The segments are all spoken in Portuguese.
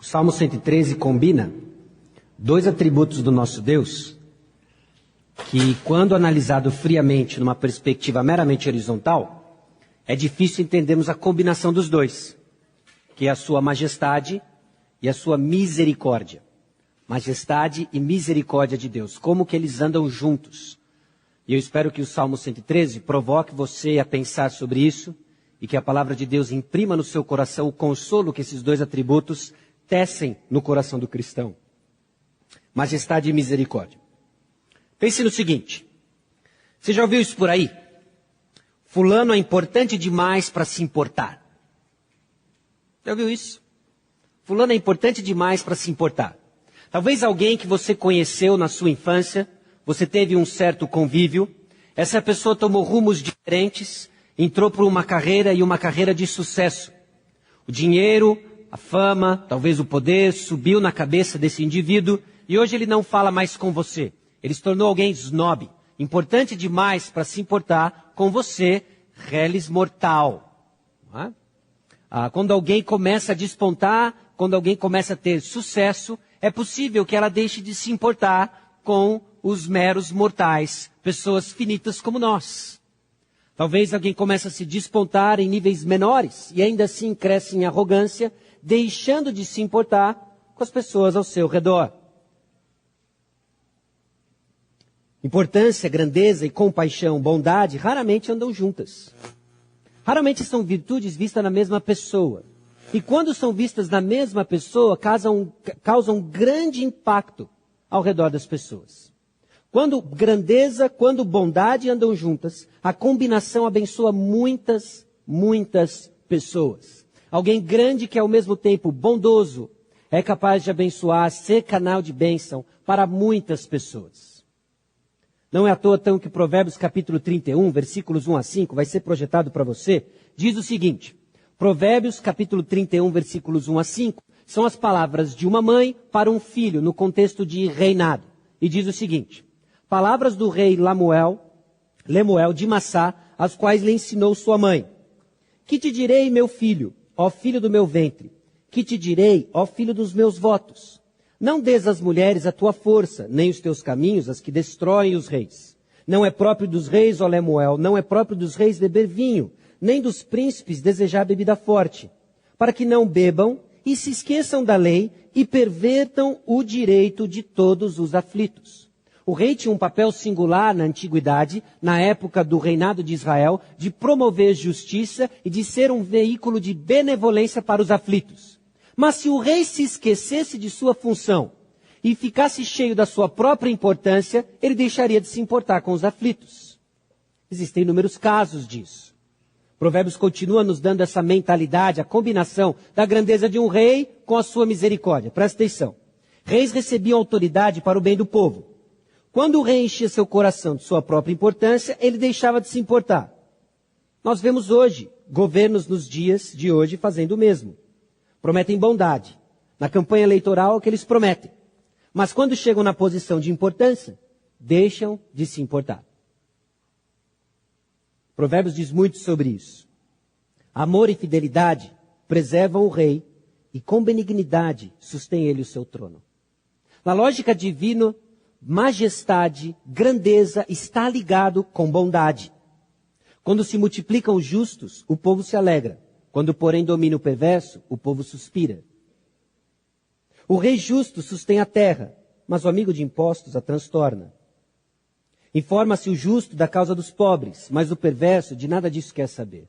O Salmo 113 combina dois atributos do nosso Deus que, quando analisado friamente numa perspectiva meramente horizontal, é difícil entendermos a combinação dos dois, que é a sua majestade e a sua misericórdia. Majestade e misericórdia de Deus, como que eles andam juntos. E eu espero que o Salmo 113 provoque você a pensar sobre isso e que a palavra de Deus imprima no seu coração o consolo que esses dois atributos tecem no coração do cristão. Majestade e misericórdia. Pense no seguinte, você já ouviu isso por aí? Fulano é importante demais para se importar. Já ouviu isso? Fulano é importante demais para se importar. Talvez alguém que você conheceu na sua infância, você teve um certo convívio, essa pessoa tomou rumos diferentes, entrou por uma carreira e uma carreira de sucesso. O dinheiro, a fama, talvez o poder subiu na cabeça desse indivíduo e hoje ele não fala mais com você. Ele se tornou alguém snob, importante demais para se importar com você, reles mortal. Não é? Quando alguém começa a despontar, quando alguém começa a ter sucesso, é possível que ela deixe de se importar com os meros mortais, pessoas finitas como nós. Talvez alguém comece a se despontar em níveis menores e ainda assim cresce em arrogância, deixando de se importar com as pessoas ao seu redor. Importância, grandeza e compaixão, bondade, raramente andam juntas. Raramente são virtudes vistas na mesma pessoa. E quando são vistas na mesma pessoa, causam grande impacto ao redor das pessoas. Quando grandeza, quando bondade andam juntas, a combinação abençoa muitas pessoas. Alguém grande que é ao mesmo tempo bondoso, é capaz de abençoar, ser canal de bênção para muitas pessoas. Não é à toa então que Provérbios capítulo 31, versículos 1 a 5, vai ser projetado para você, diz o seguinte, Provérbios capítulo 31, versículos 1 a 5, são as palavras de uma mãe para um filho, no contexto de reinado. E diz o seguinte, palavras do rei Lemuel de Massá, as quais lhe ensinou sua mãe. Que te direi, meu filho, ó filho do meu ventre? Que te direi, ó filho dos meus votos? Não dês às mulheres a tua força, nem os teus caminhos, as que destroem os reis. Não é próprio dos reis, ó Lemuel, não é próprio dos reis beber vinho, nem dos príncipes desejar bebida forte, para que não bebam e se esqueçam da lei e pervertam o direito de todos os aflitos. O rei tinha um papel singular na antiguidade, na época do reinado de Israel, de promover justiça e de ser um veículo de benevolência para os aflitos. Mas se o rei se esquecesse de sua função e ficasse cheio da sua própria importância, ele deixaria de se importar com os aflitos. Existem inúmeros casos disso. Provérbios continua nos dando essa mentalidade, a combinação da grandeza de um rei com a sua misericórdia. Presta atenção. Reis recebiam autoridade para o bem do povo. Quando o rei enchia seu coração de sua própria importância, ele deixava de se importar. Nós vemos hoje governos nos dias de hoje fazendo o mesmo. Prometem bondade. Na campanha eleitoral é o que eles prometem. Mas quando chegam na posição de importância, deixam de se importar. Provérbios diz muito sobre isso. Amor e fidelidade preservam o rei e com benignidade sustém ele o seu trono. Na lógica divina, majestade, grandeza está ligado com bondade. Quando se multiplicam os justos, o povo se alegra. Quando, porém, domina o perverso, o povo suspira. O rei justo sustém a terra, mas o amigo de impostos a transtorna. Informa-se o justo da causa dos pobres, mas o perverso de nada disso quer saber.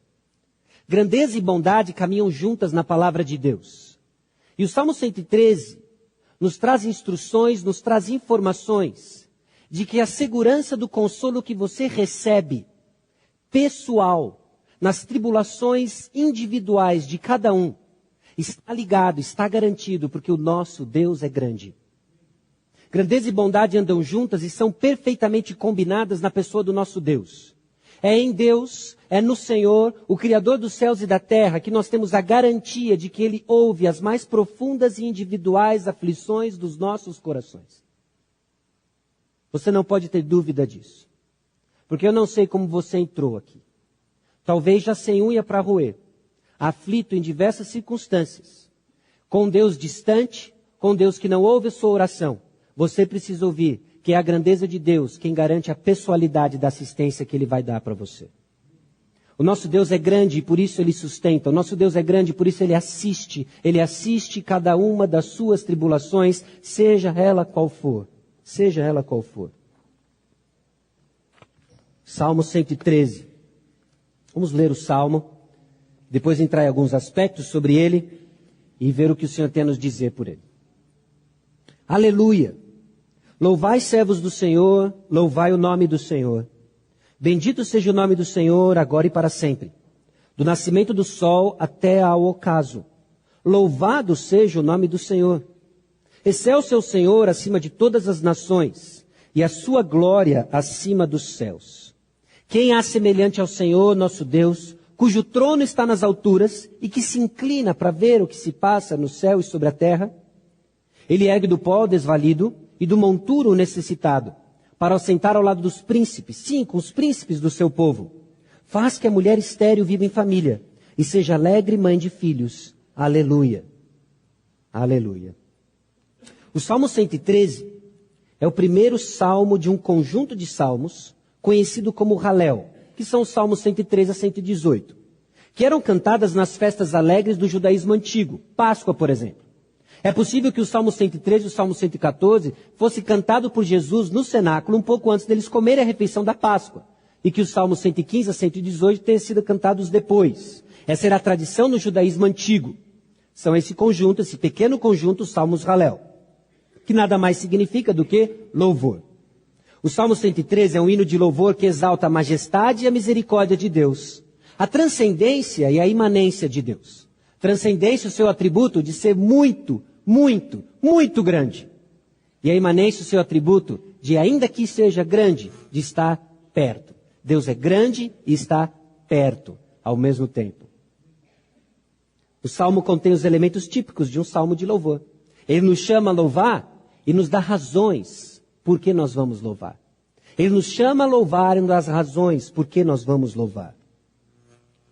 Grandeza e bondade caminham juntas na palavra de Deus. E o Salmo 113 nos traz instruções, nos traz informações de que a segurança do consolo que você recebe, pessoal, nas tribulações individuais de cada um, está ligado, está garantido, porque o nosso Deus é grande. Grandeza e bondade andam juntas e são perfeitamente combinadas na pessoa do nosso Deus. É em Deus, é no Senhor, o Criador dos céus e da terra, que nós temos a garantia de que Ele ouve as mais profundas e individuais aflições dos nossos corações. Você não pode ter dúvida disso. Porque eu não sei como você entrou aqui. Talvez já sem unha para roer, aflito em diversas circunstâncias, Com Deus distante, com Deus que não ouve a sua oração, você precisa ouvir que é a grandeza de Deus quem garante a pessoalidade da assistência que Ele vai dar para você. O nosso Deus é grande e por isso Ele sustenta. O nosso Deus é grande e por isso Ele assiste. Ele assiste cada uma das suas tribulações, seja ela qual for. Seja ela qual for. Salmo 113. Vamos ler o Salmo, depois entrar em alguns aspectos sobre ele e ver o que o Senhor tem a nos dizer por ele. Aleluia! Louvai, servos do Senhor, louvai o nome do Senhor. Bendito seja o nome do Senhor, agora e para sempre. Do nascimento do sol até ao ocaso. Louvado seja o nome do Senhor. Excelso é o Senhor acima de todas as nações, e a sua glória acima dos céus. Quem há semelhante ao Senhor, nosso Deus, cujo trono está nas alturas, e que se inclina para ver o que se passa no céu e sobre a terra? Ele ergue do pó o desvalido, e do monturo o necessitado, para o sentar ao lado dos príncipes, sim, com os príncipes do seu povo. Faz que a mulher estéril viva em família, e seja alegre mãe de filhos. Aleluia. Aleluia. O Salmo 113 é o primeiro salmo de um conjunto de salmos, conhecido como Halel, que são os salmos 113 a 118, que eram cantadas nas festas alegres do judaísmo antigo, Páscoa, por exemplo. É possível que o Salmo 113 e o Salmo 114 fosse cantado por Jesus no cenáculo um pouco antes deles comerem a refeição da Páscoa, e que os Salmos 115 a 118 tenham sido cantados depois. Essa era a tradição no judaísmo antigo. São esse conjunto, esse pequeno conjunto, os Salmos Halel, que nada mais significa do que louvor. O Salmo 113 é um hino de louvor que exalta a majestade e a misericórdia de Deus, a transcendência e a imanência de Deus. Transcendência, o seu atributo de ser muito, muito, muito grande. E a imanência, o seu atributo de, ainda que seja grande, de estar perto. Deus é grande e está perto ao mesmo tempo. O salmo contém os elementos típicos de um salmo de louvor. Ele nos chama a louvar e nos dá razões por que nós vamos louvar. Ele nos chama a louvar e nos dá as razões por que nós vamos louvar.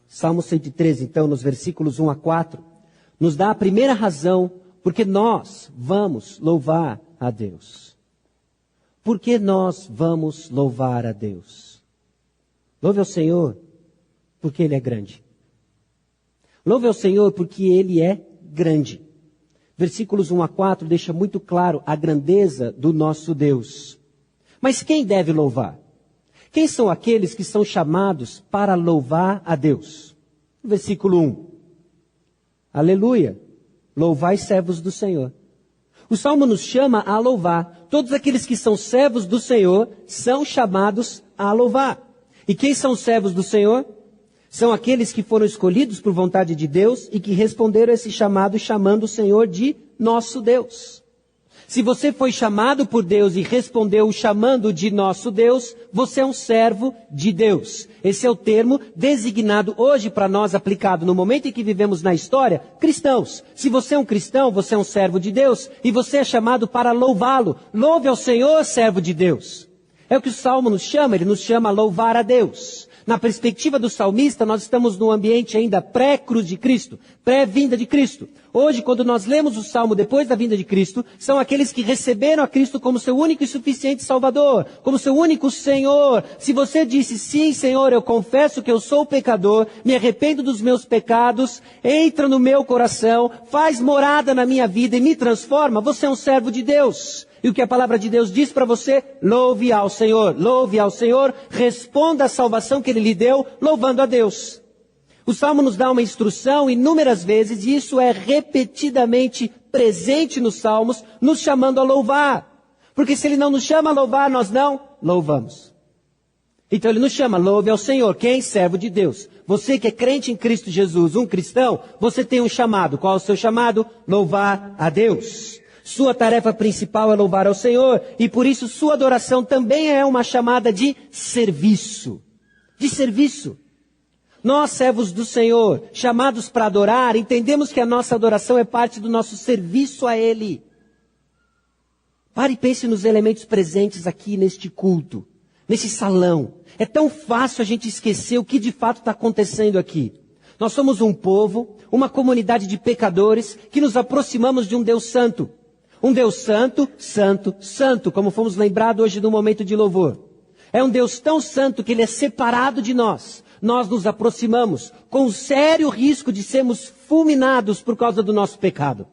Salmo 113, então, nos versículos 1 a 4, nos dá a primeira razão porque nós vamos louvar a Deus. Por que nós vamos louvar a Deus? Louve ao Senhor porque Ele é grande. Louve ao Senhor porque Ele é grande. Versículos 1 a 4 deixa muito claro a grandeza do nosso Deus. Mas quem deve louvar? Quem são aqueles que são chamados para louvar a Deus? Versículo 1. Aleluia. Louvai, servos do Senhor. O Salmo nos chama a louvar. Todos aqueles que são servos do Senhor são chamados a louvar. E quem são os servos do Senhor? São aqueles que foram escolhidos por vontade de Deus e que responderam a esse chamado, chamando o Senhor de nosso Deus. Se você foi chamado por Deus e respondeu chamando de nosso Deus, você é um servo de Deus. Esse é o termo designado hoje para nós, aplicado no momento em que vivemos na história, cristãos. Se você é um cristão, você é um servo de Deus e você é chamado para louvá-lo. Louve ao Senhor, servo de Deus. É o que o Salmo nos chama, ele nos chama a louvar a Deus. Na perspectiva do salmista, nós estamos num ambiente ainda pré-cruz de Cristo, pré-vinda de Cristo. Hoje, quando nós lemos o Salmo depois da vinda de Cristo, são aqueles que receberam a Cristo como seu único e suficiente Salvador, como seu único Senhor. Se você disse, sim, Senhor, eu confesso que eu sou pecador, me arrependo dos meus pecados, entra no meu coração, faz morada na minha vida e me transforma, você é um servo de Deus. E o que a palavra de Deus diz para você? Louve ao Senhor, responda à salvação que Ele lhe deu, louvando a Deus. O Salmo nos dá uma instrução inúmeras vezes, e isso é repetidamente presente nos Salmos, nos chamando a louvar. Porque se Ele não nos chama a louvar, nós não louvamos. Então Ele nos chama, louve ao Senhor. Quem? Servo de Deus. Você que é crente em Cristo Jesus, um cristão, você tem um chamado. Qual é o seu chamado? Louvar a Deus. Sua tarefa principal é louvar ao Senhor, e por isso sua adoração também é uma chamada de serviço. De serviço. Nós, servos do Senhor, chamados para adorar, entendemos que a nossa adoração é parte do nosso serviço a Ele. Pare e pense nos elementos presentes aqui neste culto, nesse salão. É tão fácil a gente esquecer o que de fato está acontecendo aqui. Nós somos um povo, uma comunidade de pecadores que nos aproximamos de um Deus santo. Um Deus santo, santo, santo, como fomos lembrados hoje no momento de louvor. É um Deus tão santo que Ele é separado de nós. Nós nos aproximamos com o sério risco de sermos fulminados por causa do nosso pecado.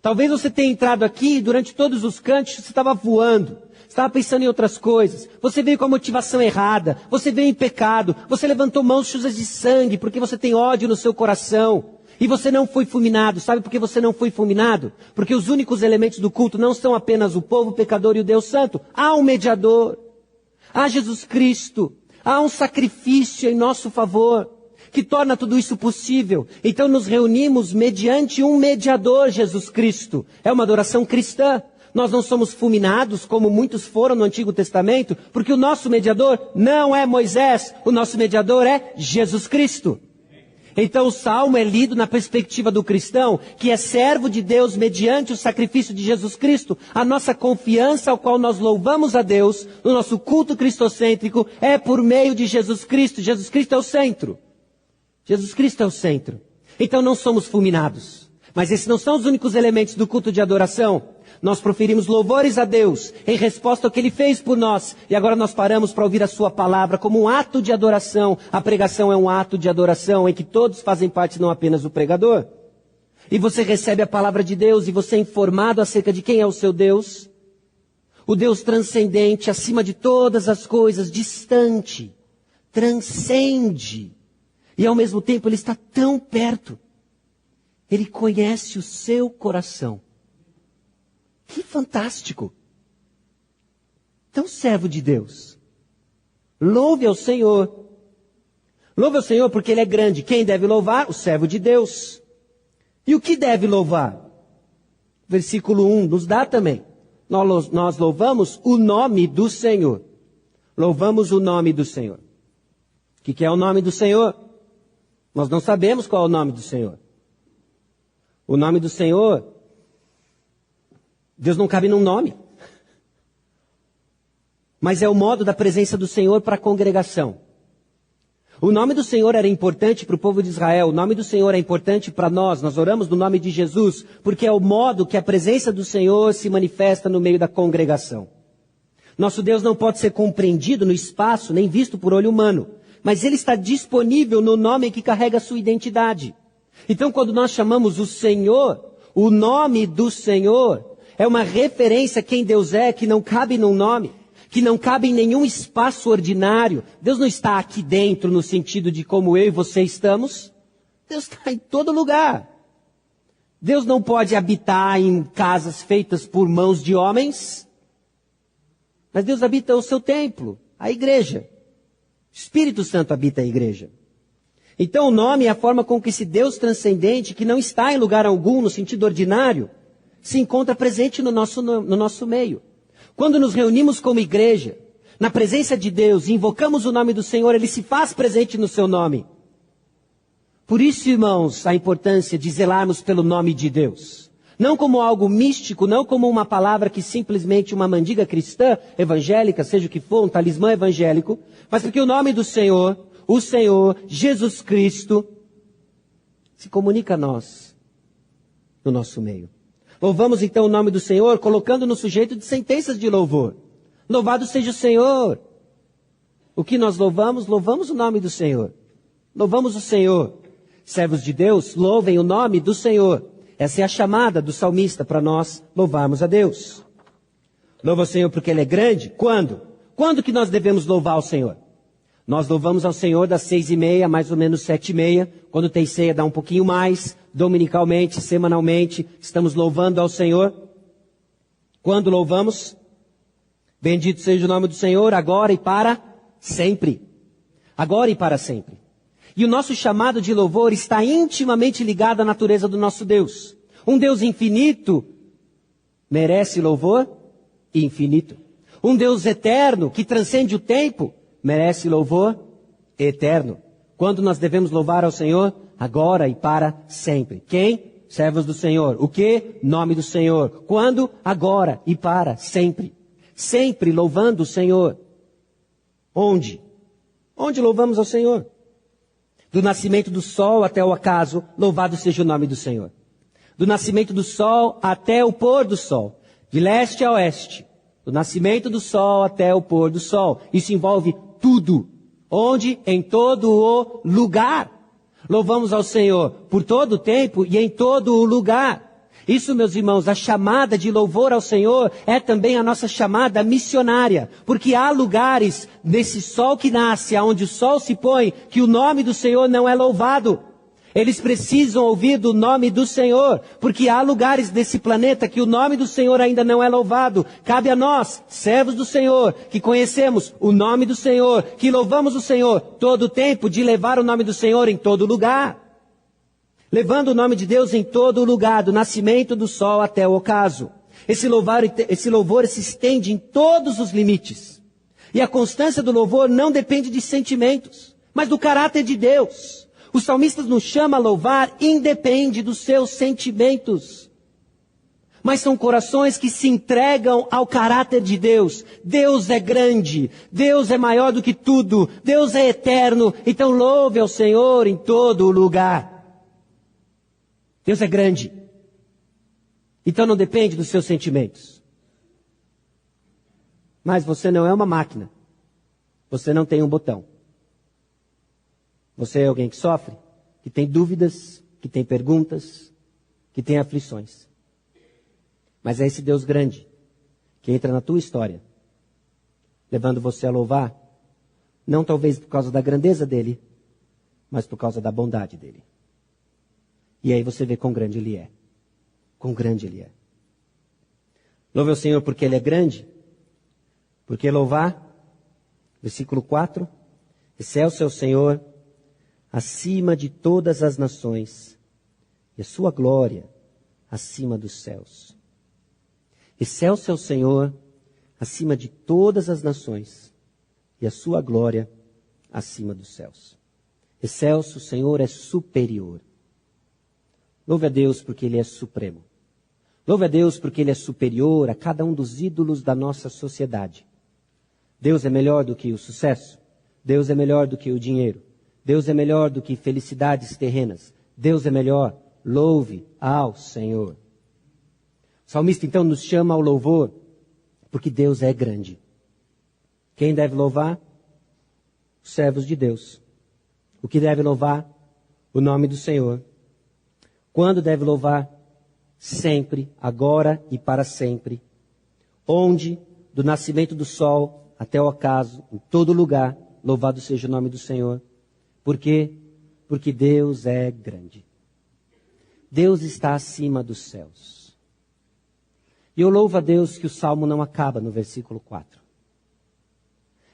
Talvez você tenha entrado aqui e durante todos os cantos você estava voando. Estava pensando em outras coisas, você veio com a motivação errada, você veio em pecado, você levantou mãos sujas de sangue porque você tem ódio no seu coração. E você não foi fulminado. Sabe por que você não foi fulminado? Porque os únicos elementos do culto não são apenas o povo pecador e o Deus Santo. Há um mediador, há Jesus Cristo, há um sacrifício em nosso favor que torna tudo isso possível. Então nos reunimos mediante um mediador, Jesus Cristo. É uma adoração cristã. Nós não somos fulminados, como muitos foram no Antigo Testamento, porque o nosso mediador não é Moisés, o nosso mediador é Jesus Cristo. Então o Salmo é lido na perspectiva do cristão, que é servo de Deus mediante o sacrifício de Jesus Cristo. A nossa confiança ao qual nós louvamos a Deus, no nosso culto cristocêntrico, é por meio de Jesus Cristo. Jesus Cristo é o centro. Jesus Cristo é o centro. Então não somos fulminados. Mas esses não são os únicos elementos do culto de adoração. Nós proferimos louvores a Deus em resposta ao que Ele fez por nós. E agora nós paramos para ouvir a Sua palavra como um ato de adoração. A pregação é um ato de adoração em que todos fazem parte, não apenas o pregador. E você recebe a palavra de Deus e você é informado acerca de quem é o seu Deus. O Deus transcendente, acima de todas as coisas, distante, transcende. E ao mesmo tempo Ele está tão perto. Ele conhece o seu coração. Que fantástico! Então, servo de Deus, louve ao Senhor. Louve ao Senhor porque Ele é grande. Quem deve louvar? O servo de Deus. E o que deve louvar? Versículo 1 nos dá também. Nós louvamos o nome do Senhor. Louvamos o nome do Senhor. O que é o nome do Senhor? Nós não sabemos qual é o nome do Senhor. O nome do Senhor, Deus não cabe num nome. Mas é o modo da presença do Senhor para a congregação. O nome do Senhor era importante para o povo de Israel. O nome do Senhor é importante para nós. Nós oramos no nome de Jesus, porque é o modo que a presença do Senhor se manifesta no meio da congregação. Nosso Deus não pode ser compreendido no espaço, nem visto por olho humano. Mas Ele está disponível no nome que carrega a sua identidade. Então, quando nós chamamos o Senhor, o nome do Senhor, é uma referência a quem Deus é, que não cabe num nome, que não cabe em nenhum espaço ordinário. Deus não está aqui dentro no sentido de como eu e você estamos. Deus está em todo lugar. Deus não pode habitar em casas feitas por mãos de homens, mas Deus habita o seu templo, a igreja. O Espírito Santo habita a igreja. Então o nome é a forma com que esse Deus transcendente, que não está em lugar algum no sentido ordinário, se encontra presente no nosso meio. Quando nos reunimos como igreja, na presença de Deus, e invocamos o nome do Senhor, Ele se faz presente no seu nome. Por isso, irmãos, a importância de zelarmos pelo nome de Deus. Não como algo místico, não como uma palavra que simplesmente uma mandiga cristã, evangélica, seja o que for, um talismã evangélico, mas porque o nome do Senhor, o Senhor, Jesus Cristo, se comunica a nós, no nosso meio. Louvamos então o nome do Senhor, colocando no sujeito de sentenças de louvor. Louvado seja o Senhor. O que nós louvamos? Louvamos o nome do Senhor. Louvamos o Senhor. Servos de Deus, louvem o nome do Senhor. Essa é a chamada do salmista para nós louvarmos a Deus. Louva o Senhor porque Ele é grande. Quando? Quando que nós devemos louvar o Senhor? Nós louvamos ao Senhor das 6:30, mais ou menos 7:30. Quando tem ceia dá um pouquinho mais. Dominicalmente, semanalmente, estamos louvando ao Senhor. Quando louvamos? Bendito seja o nome do Senhor, agora e para sempre. Agora e para sempre. E o nosso chamado de louvor está intimamente ligado à natureza do nosso Deus. Um Deus infinito merece louvor infinito. Um Deus eterno que transcende o tempo merece louvor eterno. Quando nós devemos louvar ao Senhor? Agora e para sempre. Quem? Servos do Senhor. O que? Nome do Senhor. Quando? Agora e para sempre. Sempre louvando o Senhor. Onde? Onde louvamos ao Senhor? Do nascimento do sol até o ocaso, louvado seja o nome do Senhor. Do nascimento do sol até o pôr do sol, de leste a oeste. Do nascimento do sol até o pôr do sol. Isso envolve tudo. Onde? Em todo o lugar. Louvamos ao Senhor por todo o tempo e em todo o lugar. Isso, meus irmãos, a chamada de louvor ao Senhor é também a nossa chamada missionária. Porque há lugares nesse sol que nasce, aonde o sol se põe, que o nome do Senhor não é louvado. Eles precisam ouvir do nome do Senhor, porque há lugares desse planeta que o nome do Senhor ainda não é louvado. Cabe a nós, servos do Senhor, que conhecemos o nome do Senhor, que louvamos o Senhor todo o tempo, de levar o nome do Senhor em todo lugar. Levando o nome de Deus em todo lugar, do nascimento do sol até o ocaso. Esse louvor se estende em todos os limites. E a constância do louvor não depende de sentimentos, mas do caráter de Deus. O salmista nos chama a louvar, independe dos seus sentimentos. Mas são corações que se entregam ao caráter de Deus. Deus é grande, Deus é maior do que tudo, Deus é eterno, então louve ao Senhor em todo o lugar. Deus é grande, então não depende dos seus sentimentos. Mas você não é uma máquina, você não tem um botão. Você é alguém que sofre, que tem dúvidas, que tem perguntas, que tem aflições. Mas é esse Deus grande que entra na tua história, levando você a louvar, não talvez por causa da grandeza dele, mas por causa da bondade dele. E aí você vê quão grande ele é. Quão grande ele é. Louve ao Senhor porque ele é grande. Porque louvar, versículo 4, excelso é o Senhor acima de todas as nações, e a sua glória acima dos céus. Excelso é o Senhor acima de todas as nações, e a sua glória acima dos céus. Excelso, o Senhor é superior. Louve a Deus porque ele é supremo. Louve a Deus porque ele é superior a cada um dos ídolos da nossa sociedade. Deus é melhor do que o sucesso. Deus é melhor do que o dinheiro. Deus é melhor do que felicidades terrenas. Deus é melhor. Louve ao Senhor. O salmista então nos chama ao louvor porque Deus é grande. Quem deve louvar? Os servos de Deus. O que deve louvar? O nome do Senhor. Quando deve louvar? Sempre, agora e para sempre. Onde? Do nascimento do sol até o ocaso, em todo lugar, louvado seja o nome do Senhor. Por quê? Porque Deus é grande. Deus está acima dos céus. E eu louvo a Deus que o salmo não acaba no versículo 4.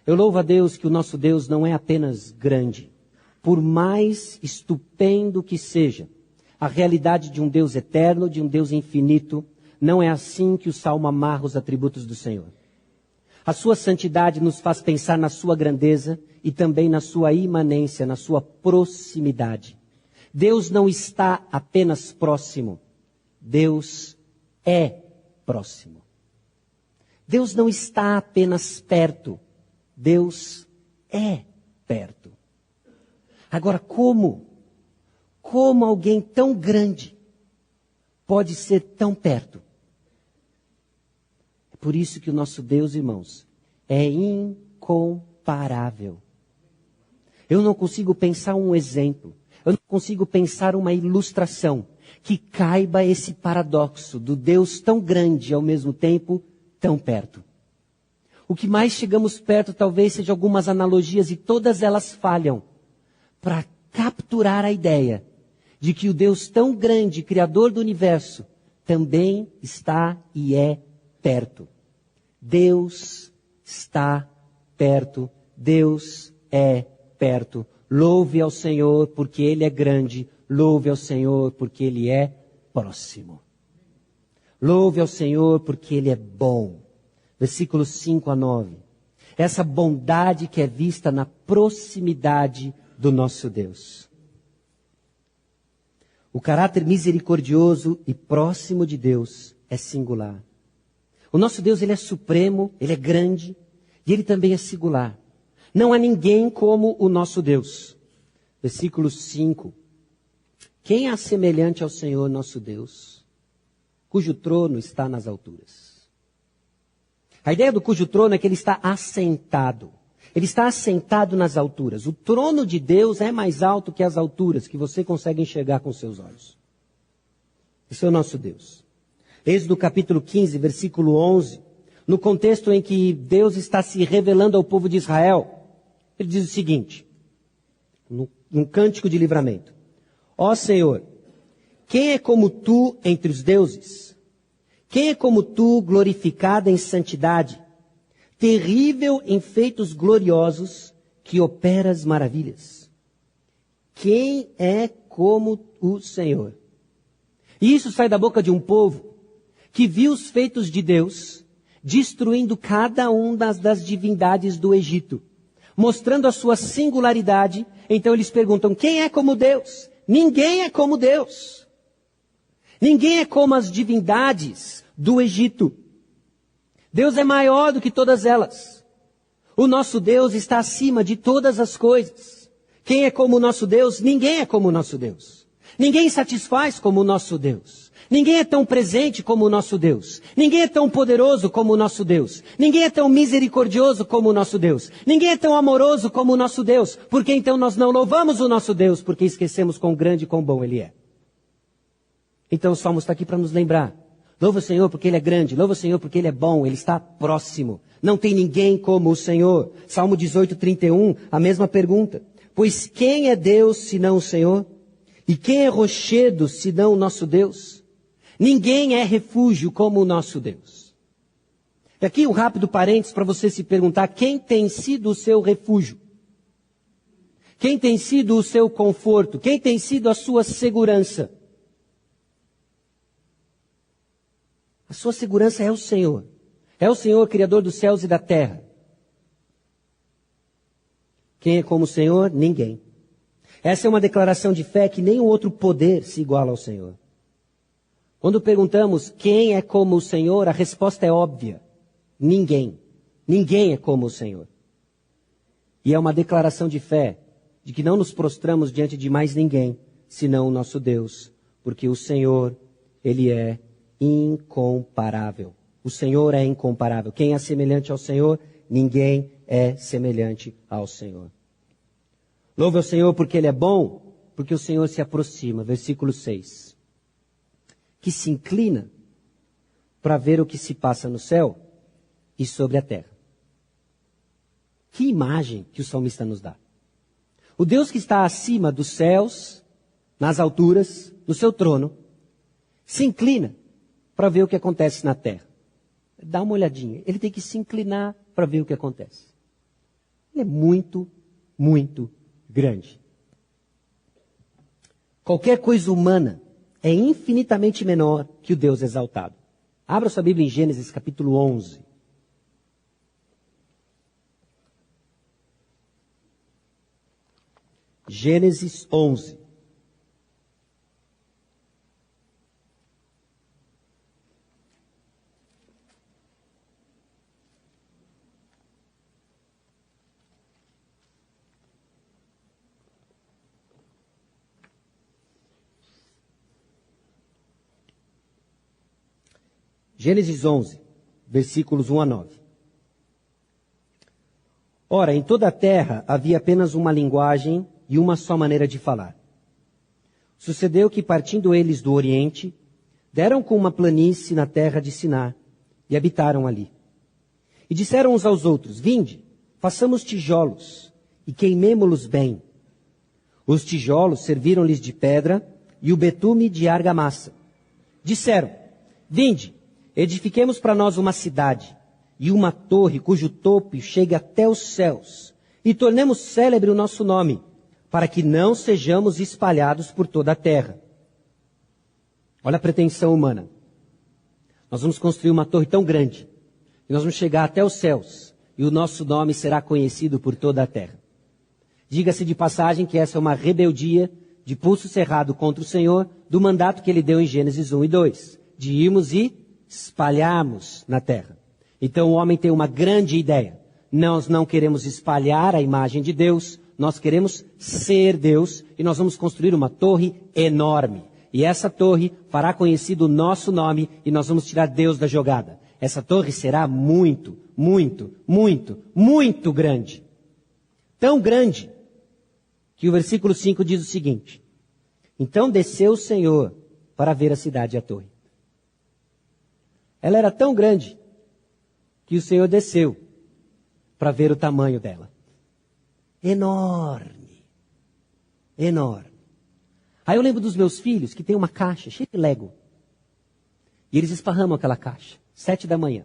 Eu louvo a Deus que o nosso Deus não é apenas grande. Por mais estupendo que seja, a realidade de um Deus eterno, de um Deus infinito, não é assim que o salmo amarra os atributos do Senhor. A sua santidade nos faz pensar na sua grandeza e também na sua imanência, na sua proximidade. Deus não está apenas próximo, Deus é próximo. Deus não está apenas perto, Deus é perto. Agora, como alguém tão grande pode ser tão perto? É por isso que o nosso Deus, irmãos, é incomparável. Eu não consigo pensar um exemplo, eu não consigo pensar uma ilustração que caiba esse paradoxo do Deus tão grande e ao mesmo tempo tão perto. O que mais chegamos perto talvez seja algumas analogias e todas elas falham para capturar a ideia de que o Deus tão grande, Criador do universo, também está e é perto. Deus está perto, Deus é perto. Louve ao Senhor porque Ele é grande, louve ao Senhor porque Ele é próximo. Louve ao Senhor porque Ele é bom. Versículos 5 a 9. Essa bondade que é vista na proximidade do nosso Deus. O caráter misericordioso e próximo de Deus é singular. O nosso Deus, Ele é supremo, Ele é grande e Ele também é singular. Não há ninguém como o nosso Deus. versículo 5. Quem é semelhante ao Senhor nosso Deus, cujo trono está nas alturas? A ideia do cujo trono é que ele está assentado. Ele está assentado nas alturas. O trono de Deus é mais alto que as alturas que você consegue enxergar com seus olhos. Esse é o nosso Deus. Êxodo capítulo 15, versículo 11. No contexto em que Deus está se revelando ao povo de Israel, ele diz o seguinte, num cântico de livramento. Ó Senhor, quem é como tu entre os deuses? Quem é como tu, glorificado em santidade, terrível em feitos gloriosos, que operas maravilhas? Quem é como o Senhor? E isso sai da boca de um povo que viu os feitos de Deus destruindo cada uma das divindades do Egito, mostrando a sua singularidade. Então eles perguntam, quem é como Deus? Ninguém é como Deus. Ninguém é como as divindades do Egito. Deus é maior do que todas elas. O nosso Deus está acima de todas as coisas. Quem é como o nosso Deus? Ninguém é como o nosso Deus. Ninguém satisfaz como o nosso Deus. Ninguém é tão presente como o nosso Deus. Ninguém é tão poderoso como o nosso Deus. Ninguém é tão misericordioso como o nosso Deus. Ninguém é tão amoroso como o nosso Deus. Por que então nós não louvamos o nosso Deus? Porque esquecemos quão grande e quão bom Ele é. Então o Salmo está aqui para nos lembrar. Louva o Senhor porque Ele é grande. Louva o Senhor porque Ele é bom. Ele está próximo. Não tem ninguém como o Senhor. Salmo 18, 31, a mesma pergunta. Pois quem é Deus senão o Senhor? E quem é rochedo senão o nosso Deus? Ninguém é refúgio como o nosso Deus. E aqui um rápido parênteses para você se perguntar quem tem sido o seu refúgio. Quem tem sido o seu conforto? Quem tem sido a sua segurança? A sua segurança é o Senhor. É o Senhor, Criador dos céus e da terra. Quem é como o Senhor? Ninguém. Essa é uma declaração de fé que nenhum outro poder se iguala ao Senhor. Quando perguntamos quem é como o Senhor, a resposta é óbvia. Ninguém. Ninguém é como o Senhor. E é uma declaração de fé, de que não nos prostramos diante de mais ninguém, senão o nosso Deus, porque o Senhor, Ele é incomparável. O Senhor é incomparável. Quem é semelhante ao Senhor? Ninguém é semelhante ao Senhor. Louve ao Senhor porque Ele é bom, porque o Senhor se aproxima. Versículo 6. Que se inclina para ver o que se passa no céu e sobre a terra. Que imagem que o salmista nos dá. O Deus que está acima dos céus, nas alturas, no seu trono, se inclina para ver o que acontece na terra. Dá uma olhadinha. Ele tem que se inclinar para ver o que acontece. Ele é muito, muito grande. Qualquer coisa humana é infinitamente menor que o Deus exaltado. Abra sua Bíblia em Gênesis capítulo 11. Gênesis 11. Gênesis 11, versículos 1 a 9. Ora, em toda a terra havia apenas uma linguagem e uma só maneira de falar. Sucedeu que, partindo eles do Oriente, deram com uma planície na terra de Siná e habitaram ali. E disseram uns aos outros, vinde, façamos tijolos e queimemo-los bem. Os tijolos serviram-lhes de pedra e o betume de argamassa. Disseram, vinde, edifiquemos para nós uma cidade e uma torre cujo topo chegue até os céus e tornemos célebre o nosso nome, para que não sejamos espalhados por toda a terra. Olha a pretensão humana. Nós vamos construir uma torre tão grande e nós vamos chegar até os céus e o nosso nome será conhecido por toda a terra. Diga-se de passagem que essa é uma rebeldia de pulso cerrado contra o Senhor do mandato que ele deu em Gênesis 1 e 2, de irmos e espalharmos na terra. Então o homem tem uma grande ideia. Nós não queremos espalhar a imagem de Deus, nós queremos ser Deus e nós vamos construir uma torre enorme. E essa torre fará conhecido o nosso nome e nós vamos tirar Deus da jogada. Essa torre será muito, muito, muito, muito grande. Tão grande que o versículo 5 diz o seguinte: então desceu o Senhor para ver a cidade e a torre. Ela era tão grande que o Senhor desceu para ver o tamanho dela. Enorme. Enorme. Aí eu lembro dos meus filhos que tem uma caixa cheia de Lego. E eles esparramam aquela caixa. 7 da manhã.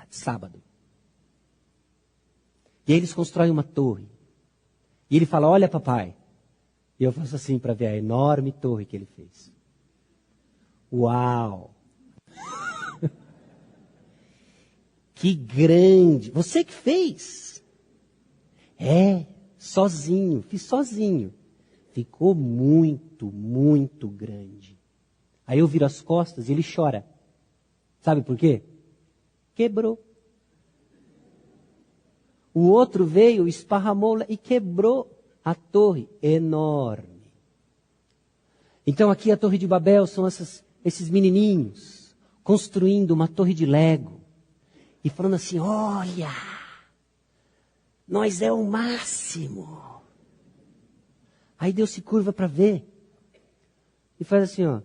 Sábado. E aí eles constroem uma torre. E ele fala, olha papai. E eu faço assim para ver a enorme torre que ele fez. Uau! Que grande! Você que fez? É, sozinho, fiz sozinho. Ficou muito, muito grande. Aí eu viro as costas e ele chora. Sabe por quê? Quebrou. O outro veio, esparramou e quebrou a torre enorme. Então aqui a Torre de Babel são esses menininhos construindo uma torre de Lego. E falando assim, olha, nós é o máximo. Aí Deus se curva para ver. E faz assim, ó.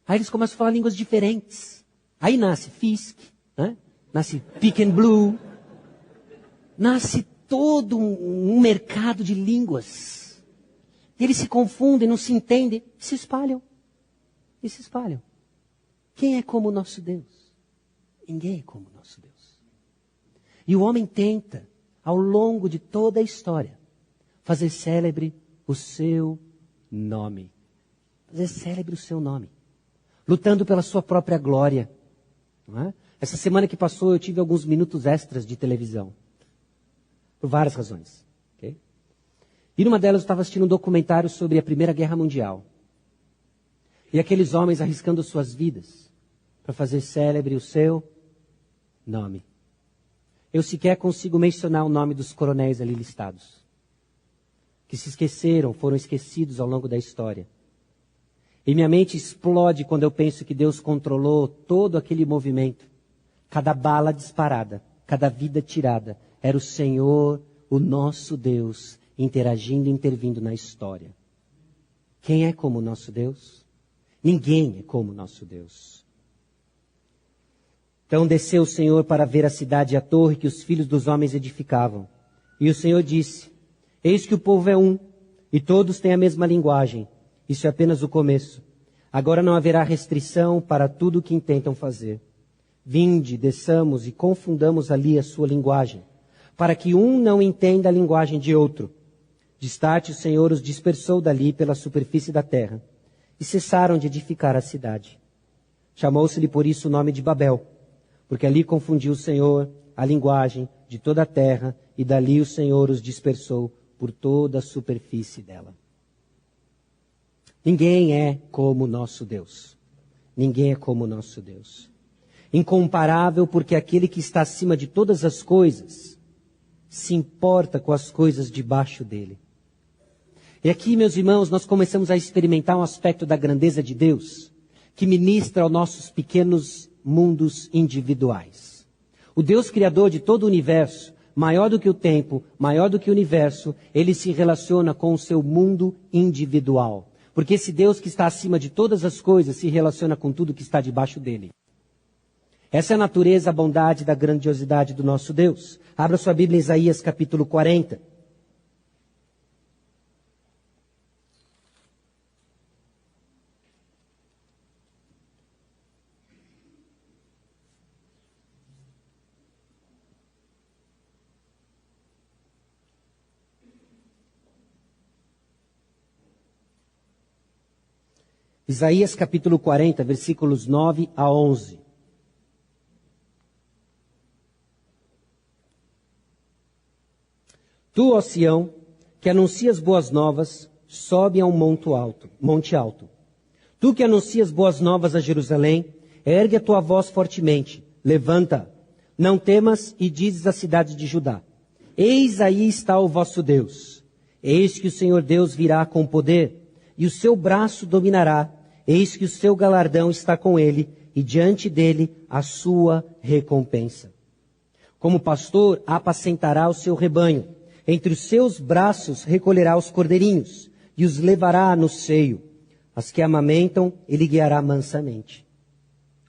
Aí eles começam a falar línguas diferentes. Aí nasce Fisk, né? Nasce Pick and Blue. Nasce todo um mercado de línguas. E eles se confundem, não se entendem, e se espalham. E se espalham. Quem é como o nosso Deus? Ninguém é como o nosso Deus. E o homem tenta, ao longo de toda a história, fazer célebre o seu nome. Fazer célebre o seu nome. Lutando pela sua própria glória. Não é? Essa semana que passou eu tive alguns minutos extras de televisão. Por várias razões. Okay? E numa delas eu estava assistindo um documentário sobre a Primeira Guerra Mundial. E aqueles homens arriscando suas vidas para fazer célebre o seu nome. Eu sequer consigo mencionar o nome dos coronéis ali listados. Que se esqueceram, foram esquecidos ao longo da história. E minha mente explode quando eu penso que Deus controlou todo aquele movimento. Cada bala disparada, cada vida tirada, era o Senhor, o nosso Deus, interagindo e intervindo na história. Quem é como o nosso Deus? Ninguém é como o nosso Deus. Então desceu o Senhor para ver a cidade e a torre que os filhos dos homens edificavam. E o Senhor disse, eis que o povo é um, e todos têm a mesma linguagem. Isso é apenas o começo. Agora não haverá restrição para tudo o que intentam fazer. Vinde, desçamos e confundamos ali a sua linguagem, para que um não entenda a linguagem de outro. Distarte o Senhor os dispersou dali pela superfície da terra, e cessaram de edificar a cidade. Chamou-se-lhe por isso o nome de Babel, porque ali confundiu o Senhor a linguagem de toda a terra, e dali o Senhor os dispersou por toda a superfície dela. Ninguém é como o nosso Deus. Ninguém é como o nosso Deus. Incomparável, porque aquele que está acima de todas as coisas se importa com as coisas debaixo dele. E aqui, meus irmãos, nós começamos a experimentar um aspecto da grandeza de Deus que ministra aos nossos pequenos mundos individuais. O Deus criador de todo o universo, maior do que o tempo, maior do que o universo, ele se relaciona com o seu mundo individual. Porque esse Deus que está acima de todas as coisas se relaciona com tudo que está debaixo dele. Essa é a natureza, a bondade da grandiosidade do nosso Deus. Abra sua Bíblia em Isaías capítulo 40. Isaías capítulo 40, versículos 9 a 11. Tu, ó Sião, que anuncias boas novas, sobe a um monte alto. Tu que anuncias boas novas a Jerusalém, ergue a tua voz fortemente, levanta, não temas e dizes à cidade de Judá. Eis aí está o vosso Deus. Eis que o Senhor Deus virá com poder, e o seu braço dominará. Eis que o seu galardão está com ele, e diante dele a sua recompensa. Como pastor, apacentará o seu rebanho. Entre os seus braços recolherá os cordeirinhos, e os levará no seio. As que amamentam, ele guiará mansamente.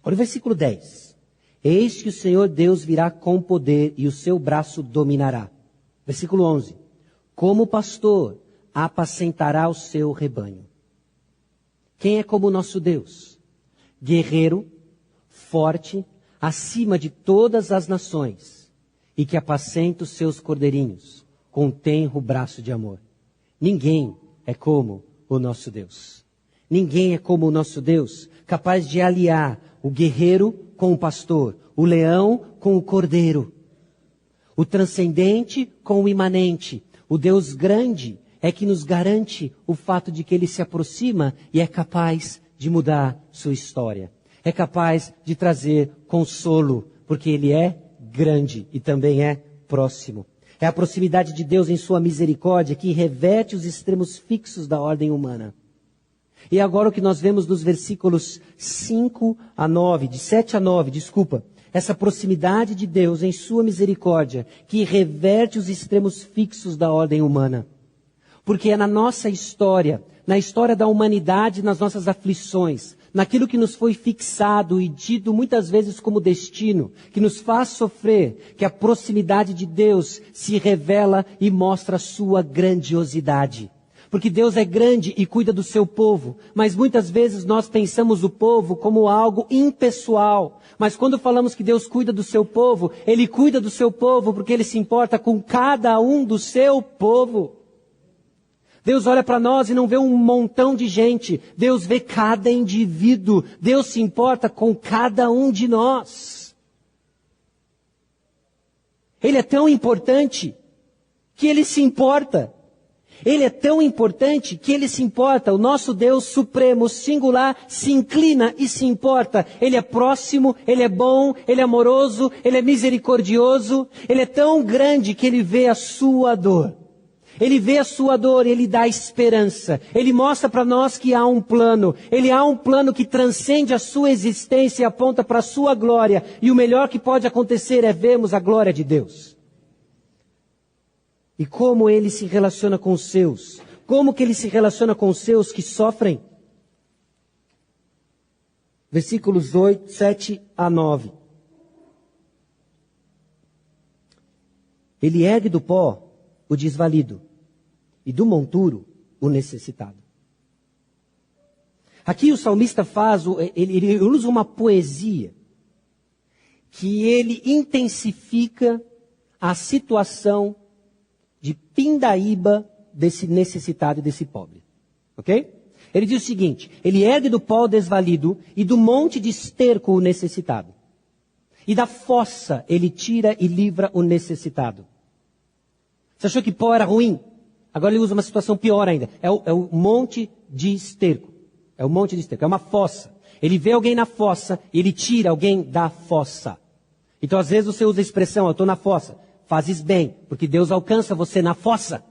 Olha o versículo 10. Eis que o Senhor Deus virá com poder, e o seu braço dominará. Versículo 11. Como pastor, apacentará o seu rebanho. Quem é como o nosso Deus? Guerreiro, forte, acima de todas as nações, e que apacenta os seus cordeirinhos com tenro braço de amor. Ninguém é como o nosso Deus. Ninguém é como o nosso Deus, capaz de aliar o guerreiro com o pastor, o leão com o cordeiro, o transcendente com o imanente. O Deus grande é que nos garante o fato de que ele se aproxima e é capaz de mudar sua história. É capaz de trazer consolo, porque ele é grande e também é próximo. É a proximidade de Deus em sua misericórdia que reverte os extremos fixos da ordem humana. E agora o que nós vemos nos versículos 5 a 9, de 7 a 9, essa proximidade de Deus em sua misericórdia que reverte os extremos fixos da ordem humana. Porque é na nossa história, na história da humanidade, nas nossas aflições, naquilo que nos foi fixado e dito muitas vezes como destino, que nos faz sofrer, que a proximidade de Deus se revela e mostra a sua grandiosidade. Porque Deus é grande e cuida do seu povo, mas muitas vezes nós pensamos o povo como algo impessoal. Mas quando falamos que Deus cuida do seu povo, Ele cuida do seu povo porque Ele se importa com cada um do seu povo. Deus olha para nós e não vê um montão de gente. Deus vê cada indivíduo. Deus se importa com cada um de nós. Ele é tão importante que Ele se importa. Ele é tão importante que Ele se importa. O nosso Deus supremo, singular, se inclina e se importa. Ele é próximo, Ele é bom, Ele é amoroso, Ele é misericordioso. Ele é tão grande que Ele vê a sua dor. Ele vê a sua dor e Ele dá esperança. Ele mostra para nós que há um plano. Ele há um plano que transcende a sua existência e aponta para a sua glória. E o melhor que pode acontecer é vermos a glória de Deus. E como Ele se relaciona com os seus? Como que Ele se relaciona com os seus que sofrem? Versículos 7 a 9. Ele ergue do pó o desvalido, e do monturo o necessitado. Aqui o salmista ele usa uma poesia, que ele intensifica a situação de pindaíba desse necessitado e desse pobre. Ok? Ele diz o seguinte: ele ergue do pó o desvalido, e do monte de esterco o necessitado. E da fossa ele tira e livra o necessitado. Você achou que pó era ruim? Agora ele usa uma situação pior ainda. É o monte de esterco. É o monte de esterco. É uma fossa. Ele vê alguém na fossa e ele tira alguém da fossa. Então às vezes você usa a expressão: eu estou na fossa. Fazes bem, porque Deus alcança você na fossa.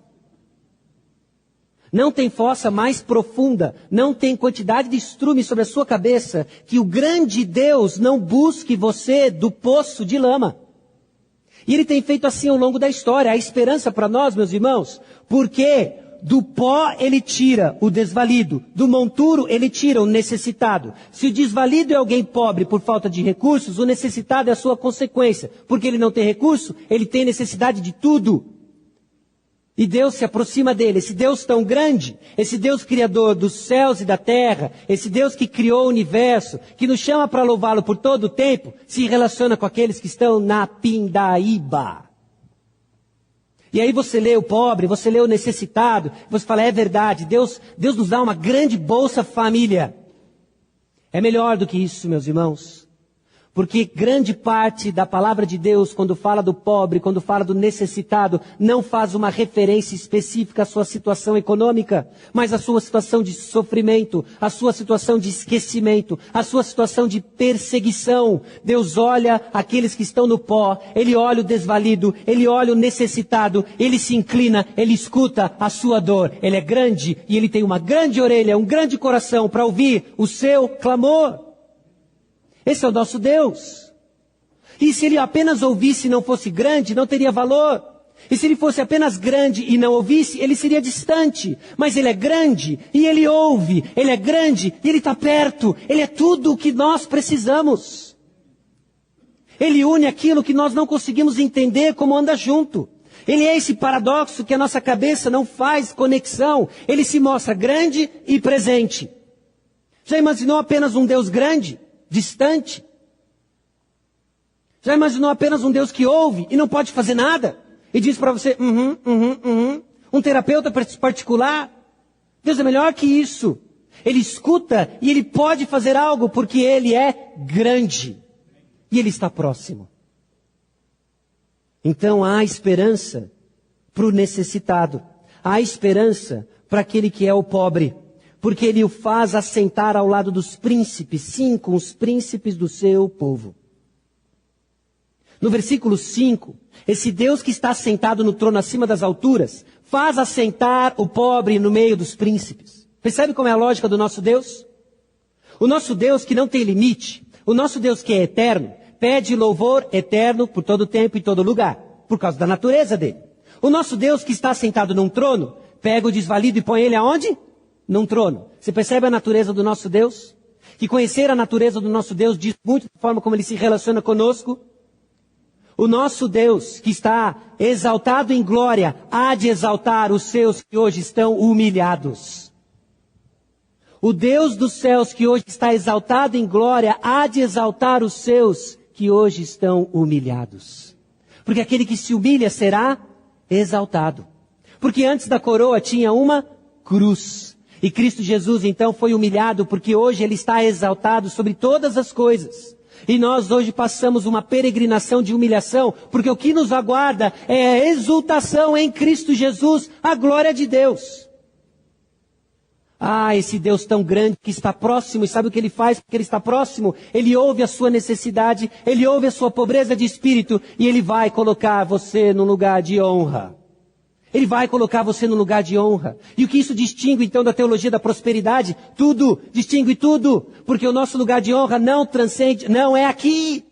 Não tem fossa mais profunda, não tem quantidade de estrume sobre a sua cabeça, que o grande Deus não busque você do poço de lama. E Ele tem feito assim ao longo da história. A esperança para nós, meus irmãos, porque do pó Ele tira o desvalido, do monturo Ele tira o necessitado. Se o desvalido é alguém pobre por falta de recursos, o necessitado é a sua consequência. Porque ele não tem recurso, ele tem necessidade de tudo. E Deus se aproxima dele. Esse Deus tão grande, esse Deus criador dos céus e da terra, esse Deus que criou o universo, que nos chama para louvá-lo por todo o tempo, se relaciona com aqueles que estão na pindaíba. E aí você lê o pobre, você lê o necessitado, você fala: é verdade, Deus nos dá uma grande Bolsa Família. É melhor do que isso, meus irmãos. Porque grande parte da palavra de Deus, quando fala do pobre, quando fala do necessitado, não faz uma referência específica à sua situação econômica, mas à sua situação de sofrimento, à sua situação de esquecimento, à sua situação de perseguição. Deus olha aqueles que estão no pó, Ele olha o desvalido, Ele olha o necessitado, Ele se inclina, Ele escuta a sua dor. Ele é grande e Ele tem uma grande orelha, um grande coração para ouvir o seu clamor. Esse é o nosso Deus. E se Ele apenas ouvisse e não fosse grande, não teria valor. E se Ele fosse apenas grande e não ouvisse, Ele seria distante. Mas Ele é grande e Ele ouve. Ele é grande e Ele está perto. Ele é tudo o que nós precisamos. Ele une aquilo que nós não conseguimos entender como anda junto. Ele é esse paradoxo que a nossa cabeça não faz conexão. Ele se mostra grande e presente. Já imaginou apenas um Deus grande? Distante? Já imaginou apenas um Deus que ouve e não pode fazer nada? E diz para você, um terapeuta particular? Deus é melhor que isso. Ele escuta e Ele pode fazer algo porque Ele é grande. E Ele está próximo. Então há esperança para o necessitado. Há esperança para aquele que é o pobre. Porque Ele o faz assentar ao lado dos príncipes, sim, com os príncipes do seu povo. No versículo 5, esse Deus que está sentado no trono acima das alturas, faz assentar o pobre no meio dos príncipes. Percebe como é a lógica do nosso Deus? O nosso Deus que não tem limite, o nosso Deus que é eterno, pede louvor eterno por todo tempo e todo lugar, por causa da natureza dele. O nosso Deus que está sentado num trono, pega o desvalido e põe ele aonde? Num trono. Você percebe a natureza do nosso Deus? Que conhecer a natureza do nosso Deus diz muito da forma como Ele se relaciona conosco. O nosso Deus, que está exaltado em glória, há de exaltar os seus que hoje estão humilhados. O Deus dos céus, que hoje está exaltado em glória, há de exaltar os seus que hoje estão humilhados. Porque aquele que se humilha será exaltado. Porque antes da coroa tinha uma cruz. E Cristo Jesus então foi humilhado porque hoje Ele está exaltado sobre todas as coisas. E nós hoje passamos uma peregrinação de humilhação, porque o que nos aguarda é a exultação em Cristo Jesus, a glória de Deus. Ah, esse Deus tão grande que está próximo, e sabe o que Ele faz porque Ele está próximo? Ele ouve a sua necessidade, Ele ouve a sua pobreza de espírito, e Ele vai colocar você num lugar de honra. Ele vai colocar você no lugar de honra. E o que isso distingue então da teologia da prosperidade? Tudo, distingue tudo. Porque o nosso lugar de honra não transcende, não é aqui.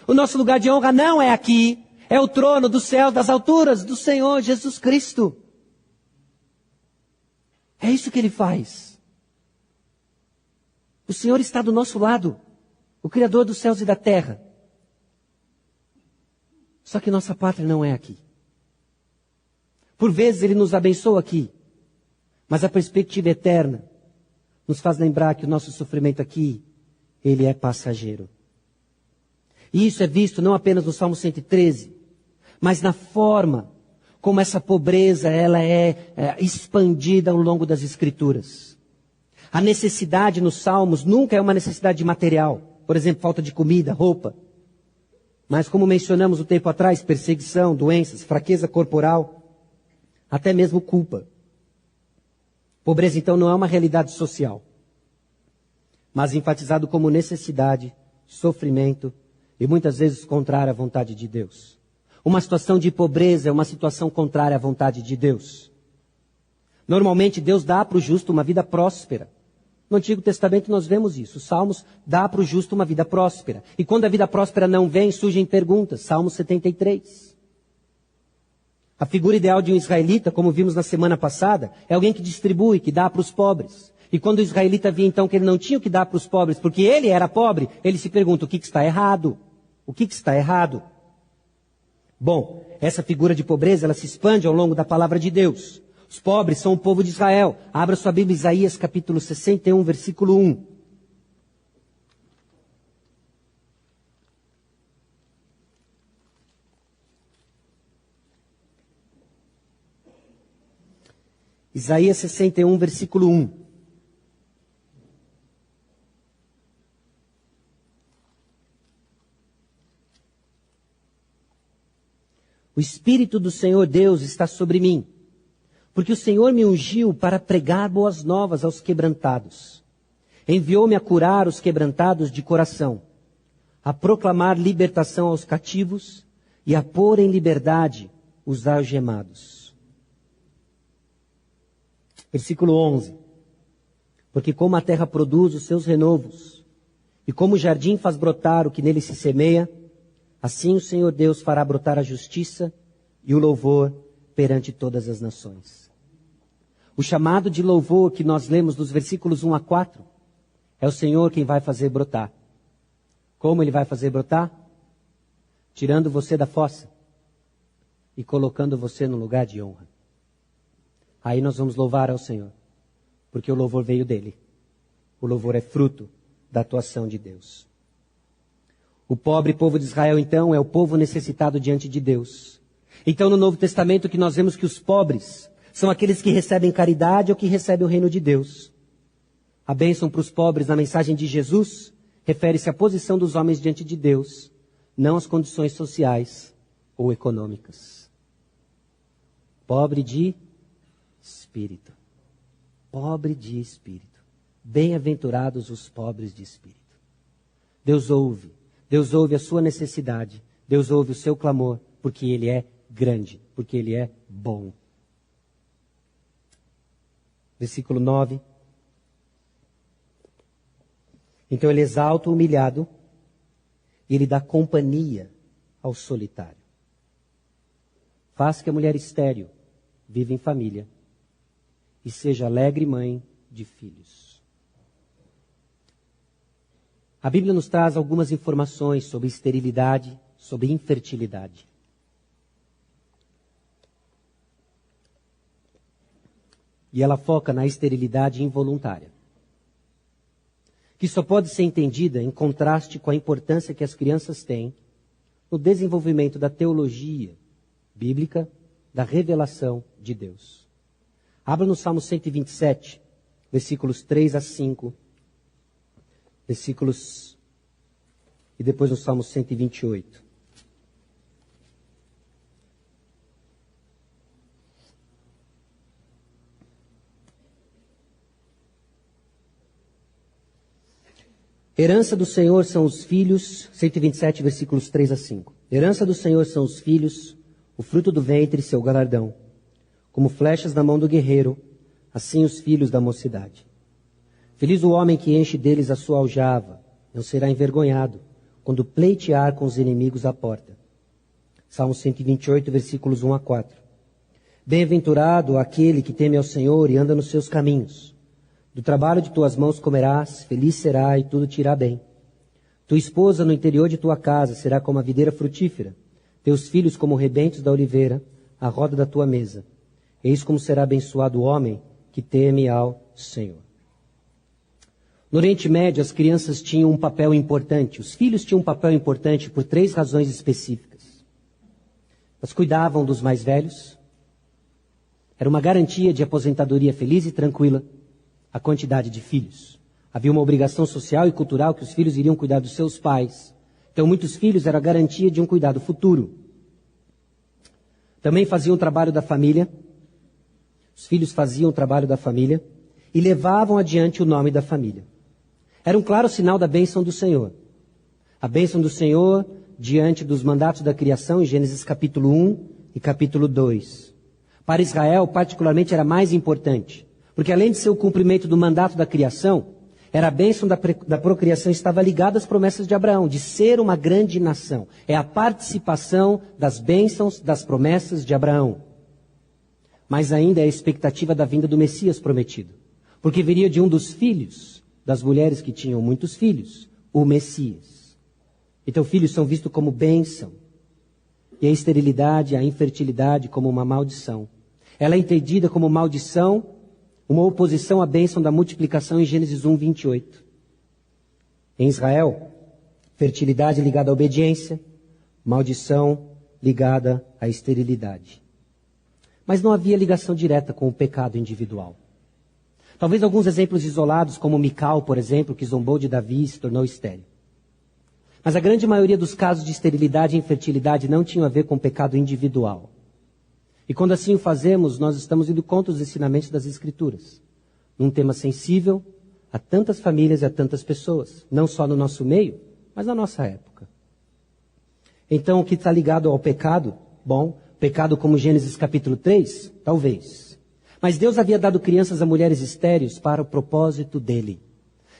O nosso lugar de honra não é aqui. É o trono do céu, das alturas, do Senhor Jesus Cristo. É isso que Ele faz. O Senhor está do nosso lado. O Criador dos céus e da terra. Só que nossa pátria não é aqui. Por vezes Ele nos abençoa aqui, mas a perspectiva eterna nos faz lembrar que o nosso sofrimento aqui, ele é passageiro. E isso é visto não apenas no Salmo 113, mas na forma como essa pobreza ela é expandida ao longo das Escrituras. A necessidade nos Salmos nunca é uma necessidade material, por exemplo, falta de comida, roupa. Mas como mencionamos um tempo atrás, perseguição, doenças, fraqueza corporal, até mesmo culpa. Pobreza, então, não é uma realidade social, mas enfatizado como necessidade, sofrimento e muitas vezes contrária à vontade de Deus. Uma situação de pobreza é uma situação contrária à vontade de Deus. Normalmente, Deus dá para o justo uma vida próspera. No Antigo Testamento nós vemos isso. Os Salmos dá para o justo uma vida próspera. E quando a vida próspera não vem, surgem perguntas. Salmo 73. A figura ideal de um israelita, como vimos na semana passada, é alguém que distribui, que dá para os pobres. E quando o israelita via então que ele não tinha o que dar para os pobres, porque ele era pobre, ele se pergunta, o que está errado? O que está errado? Bom, essa figura de pobreza, ela se expande ao longo da palavra de Deus. Os pobres são o povo de Israel. Abra sua Bíblia, Isaías capítulo 61, versículo 1. Isaías 61, versículo 1. O Espírito do Senhor Deus está sobre mim, porque o Senhor me ungiu para pregar boas novas aos quebrantados. Enviou-me a curar os quebrantados de coração, a proclamar libertação aos cativos e a pôr em liberdade os algemados. Versículo 11. Porque como a terra produz os seus renovos, e como o jardim faz brotar o que nele se semeia, assim o Senhor Deus fará brotar a justiça e o louvor perante todas as nações. O chamado de louvor que nós lemos dos versículos 1 a 4, é o Senhor quem vai fazer brotar. Como Ele vai fazer brotar? Tirando você da fossa e colocando você no lugar de honra. Aí nós vamos louvar ao Senhor, porque o louvor veio dEle. O louvor é fruto da atuação de Deus. O pobre povo de Israel, então, é o povo necessitado diante de Deus. Então, no Novo Testamento, que nós vemos que os pobres são aqueles que recebem caridade ou que recebem o reino de Deus. A bênção para os pobres na mensagem de Jesus refere-se à posição dos homens diante de Deus, não às condições sociais ou econômicas. Pobre de espírito. Pobre de espírito. Bem-aventurados os pobres de espírito. Deus ouve a sua necessidade, Deus ouve o seu clamor, porque Ele é grande, porque Ele é bom. Versículo 9. Então Ele exalta o humilhado e Ele dá companhia ao solitário. Faz que a mulher estéril viva em família e seja alegre mãe de filhos. A Bíblia nos traz algumas informações sobre esterilidade, sobre infertilidade. E ela foca na esterilidade involuntária, que só pode ser entendida em contraste com a importância que as crianças têm no desenvolvimento da teologia bíblica, da revelação de Deus. Abra no Salmo 127, versículos 3 a 5. Versículos, e depois no Salmo 128. Herança do Senhor são os filhos, 127, versículos 3 a 5. Herança do Senhor são os filhos, o fruto do ventre, seu galardão. Como flechas na mão do guerreiro, assim os filhos da mocidade. Feliz o homem que enche deles a sua aljava, não será envergonhado, quando pleitear com os inimigos à porta. Salmo 128, versículos 1 a 4. Bem-aventurado aquele que teme ao Senhor e anda nos seus caminhos. Do trabalho de tuas mãos comerás, feliz será e tudo te irá bem. Tua esposa no interior de tua casa será como a videira frutífera, teus filhos como rebentos da oliveira, à roda da tua mesa. Eis como será abençoado o homem que teme ao Senhor. No Oriente Médio, as crianças tinham um papel importante. Os filhos tinham um papel importante por 3 razões específicas. Elas cuidavam dos mais velhos. Era uma garantia de aposentadoria feliz e tranquila a quantidade de filhos. Havia uma obrigação social e cultural que os filhos iriam cuidar dos seus pais. Então, muitos filhos era a garantia de um cuidado futuro. Também faziam o trabalho da família. Os filhos faziam o trabalho da família e levavam adiante o nome da família. Era um claro sinal da bênção do Senhor. A bênção do Senhor diante dos mandatos da criação em Gênesis capítulo 1 e capítulo 2. Para Israel, particularmente, era mais importante, porque além de ser o cumprimento do mandato da criação, era a bênção da procriação, estava ligada às promessas de Abraão, de ser uma grande nação. É a participação das bênçãos, das promessas de Abraão. Mas ainda é a expectativa da vinda do Messias prometido, porque viria de um dos filhos das mulheres que tinham muitos filhos, o Messias. Então, filhos são vistos como bênção. E a esterilidade, a infertilidade como uma maldição. Ela é entendida como maldição, uma oposição à bênção da multiplicação em Gênesis 1, 28. Em Israel, fertilidade ligada à obediência, maldição ligada à esterilidade. Mas não havia ligação direta com o pecado individual. Talvez alguns exemplos isolados, como Mical, por exemplo, que zombou de Davi e se tornou estéril. Mas a grande maioria dos casos de esterilidade e infertilidade não tinham a ver com pecado individual. E quando assim o fazemos, nós estamos indo contra os ensinamentos das Escrituras. Num tema sensível a tantas famílias e a tantas pessoas. Não só no nosso meio, mas na nossa época. Então, o que está ligado ao pecado? Bom, pecado como Gênesis capítulo 3? Talvez. Mas Deus havia dado crianças a mulheres estéreis para o propósito dele.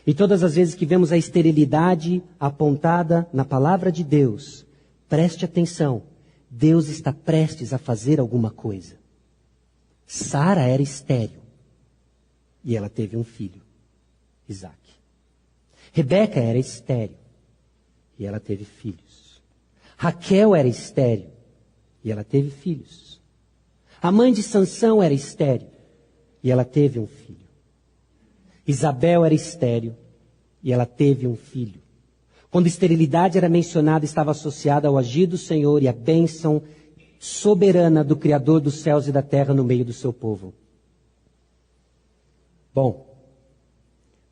E todas as vezes que vemos a esterilidade apontada na palavra de Deus, preste atenção, Deus está prestes a fazer alguma coisa. Sara era estéril e ela teve um filho, Isaac. Rebeca era estéril e ela teve filhos. Raquel era estéril e ela teve filhos. A mãe de Sansão era estéril e ela teve um filho. Isabel era estéril e ela teve um filho. Quando esterilidade era mencionada, estava associada ao agir do Senhor e à bênção soberana do Criador dos céus e da terra no meio do seu povo. Bom,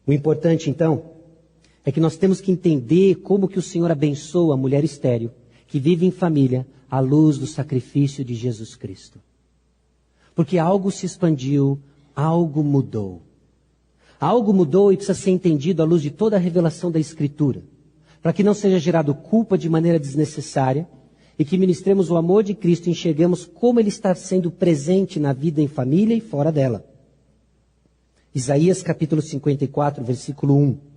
o importante então é que nós temos que entender como que o Senhor abençoa a mulher estéril que vive em família à luz do sacrifício de Jesus Cristo. Porque algo se expandiu, algo mudou. Algo mudou e precisa ser entendido à luz de toda a revelação da Escritura, para que não seja gerado culpa de maneira desnecessária e que ministremos o amor de Cristo e enxerguemos como Ele está sendo presente na vida em família e fora dela. Isaías capítulo 54, versículo 1.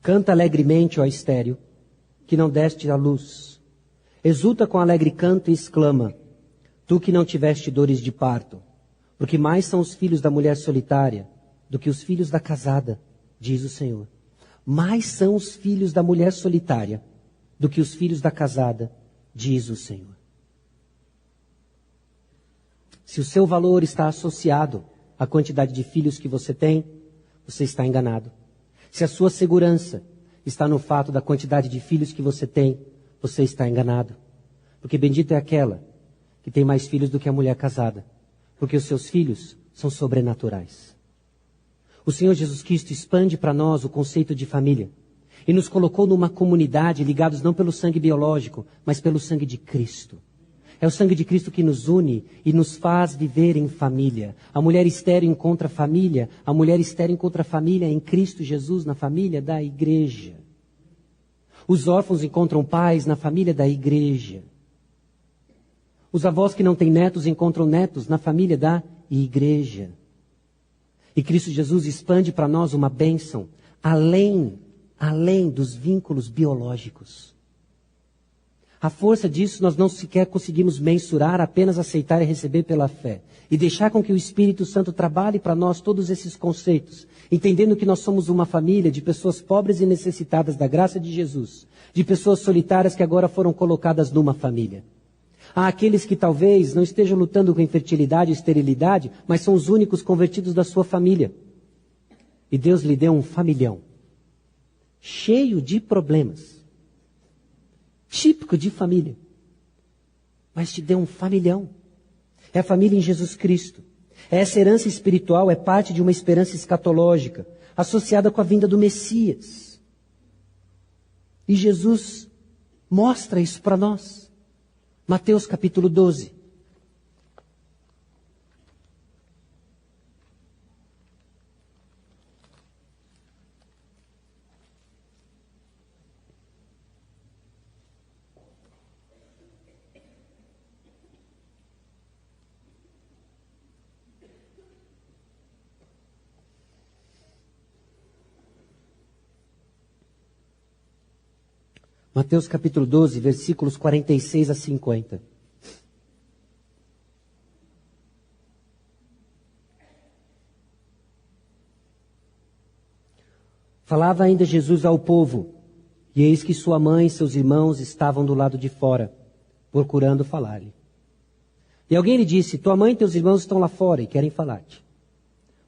Canta alegremente, ó estéril, que não deste à luz. Exulta com alegre canto e exclama, tu que não tiveste dores de parto, porque mais são os filhos da mulher solitária do que os filhos da casada, diz o Senhor. Mais são os filhos da mulher solitária do que os filhos da casada, diz o Senhor. Se o seu valor está associado à quantidade de filhos que você tem, você está enganado. Se a sua segurança está no fato da quantidade de filhos que você tem, você está enganado. Porque bendita é aquela que tem mais filhos do que a mulher casada. Porque os seus filhos são sobrenaturais. O Senhor Jesus Cristo expande para nós o conceito de família. E nos colocou numa comunidade ligados não pelo sangue biológico, mas pelo sangue de Cristo. É o sangue de Cristo que nos une e nos faz viver em família. A mulher estéril encontra família. A mulher estéril encontra família em Cristo Jesus, na família da igreja. Os órfãos encontram pais na família da igreja. Os avós que não têm netos encontram netos na família da igreja. E Cristo Jesus expande para nós uma bênção além dos vínculos biológicos. A força disso nós não sequer conseguimos mensurar, apenas aceitar e receber pela fé. E deixar com que o Espírito Santo trabalhe para nós todos esses conceitos, entendendo que nós somos uma família de pessoas pobres e necessitadas da graça de Jesus, de pessoas solitárias que agora foram colocadas numa família. Há aqueles que talvez não estejam lutando com infertilidade e esterilidade, mas são os únicos convertidos da sua família. E Deus lhe deu um familhão, cheio de problemas. Típico de família. Mas te deu um familhão. É a família em Jesus Cristo. Essa herança espiritual é parte de uma esperança escatológica, associada com a vinda do Messias. E Jesus mostra isso para nós. Mateus capítulo 12. Mateus capítulo 12, versículos 46 a 50. Falava ainda Jesus ao povo, e eis que sua mãe e seus irmãos estavam do lado de fora, procurando falar-lhe. E alguém lhe disse, tua mãe e teus irmãos estão lá fora e querem falar-te.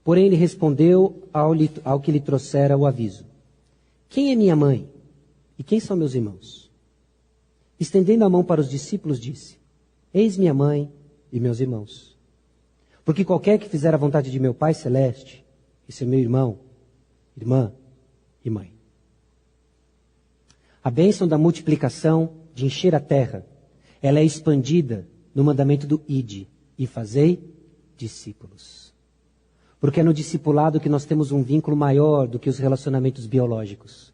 Porém ele respondeu ao que lhe trouxera o aviso. Quem é minha mãe? E quem são meus irmãos? Estendendo a mão para os discípulos, disse, eis minha mãe e meus irmãos. Porque qualquer que fizer a vontade de meu Pai Celeste, esse é meu irmão, irmã e mãe. A bênção da multiplicação, de encher a terra, ela é expandida no mandamento do ide, e fazei discípulos. Porque é no discipulado que nós temos um vínculo maior do que os relacionamentos biológicos.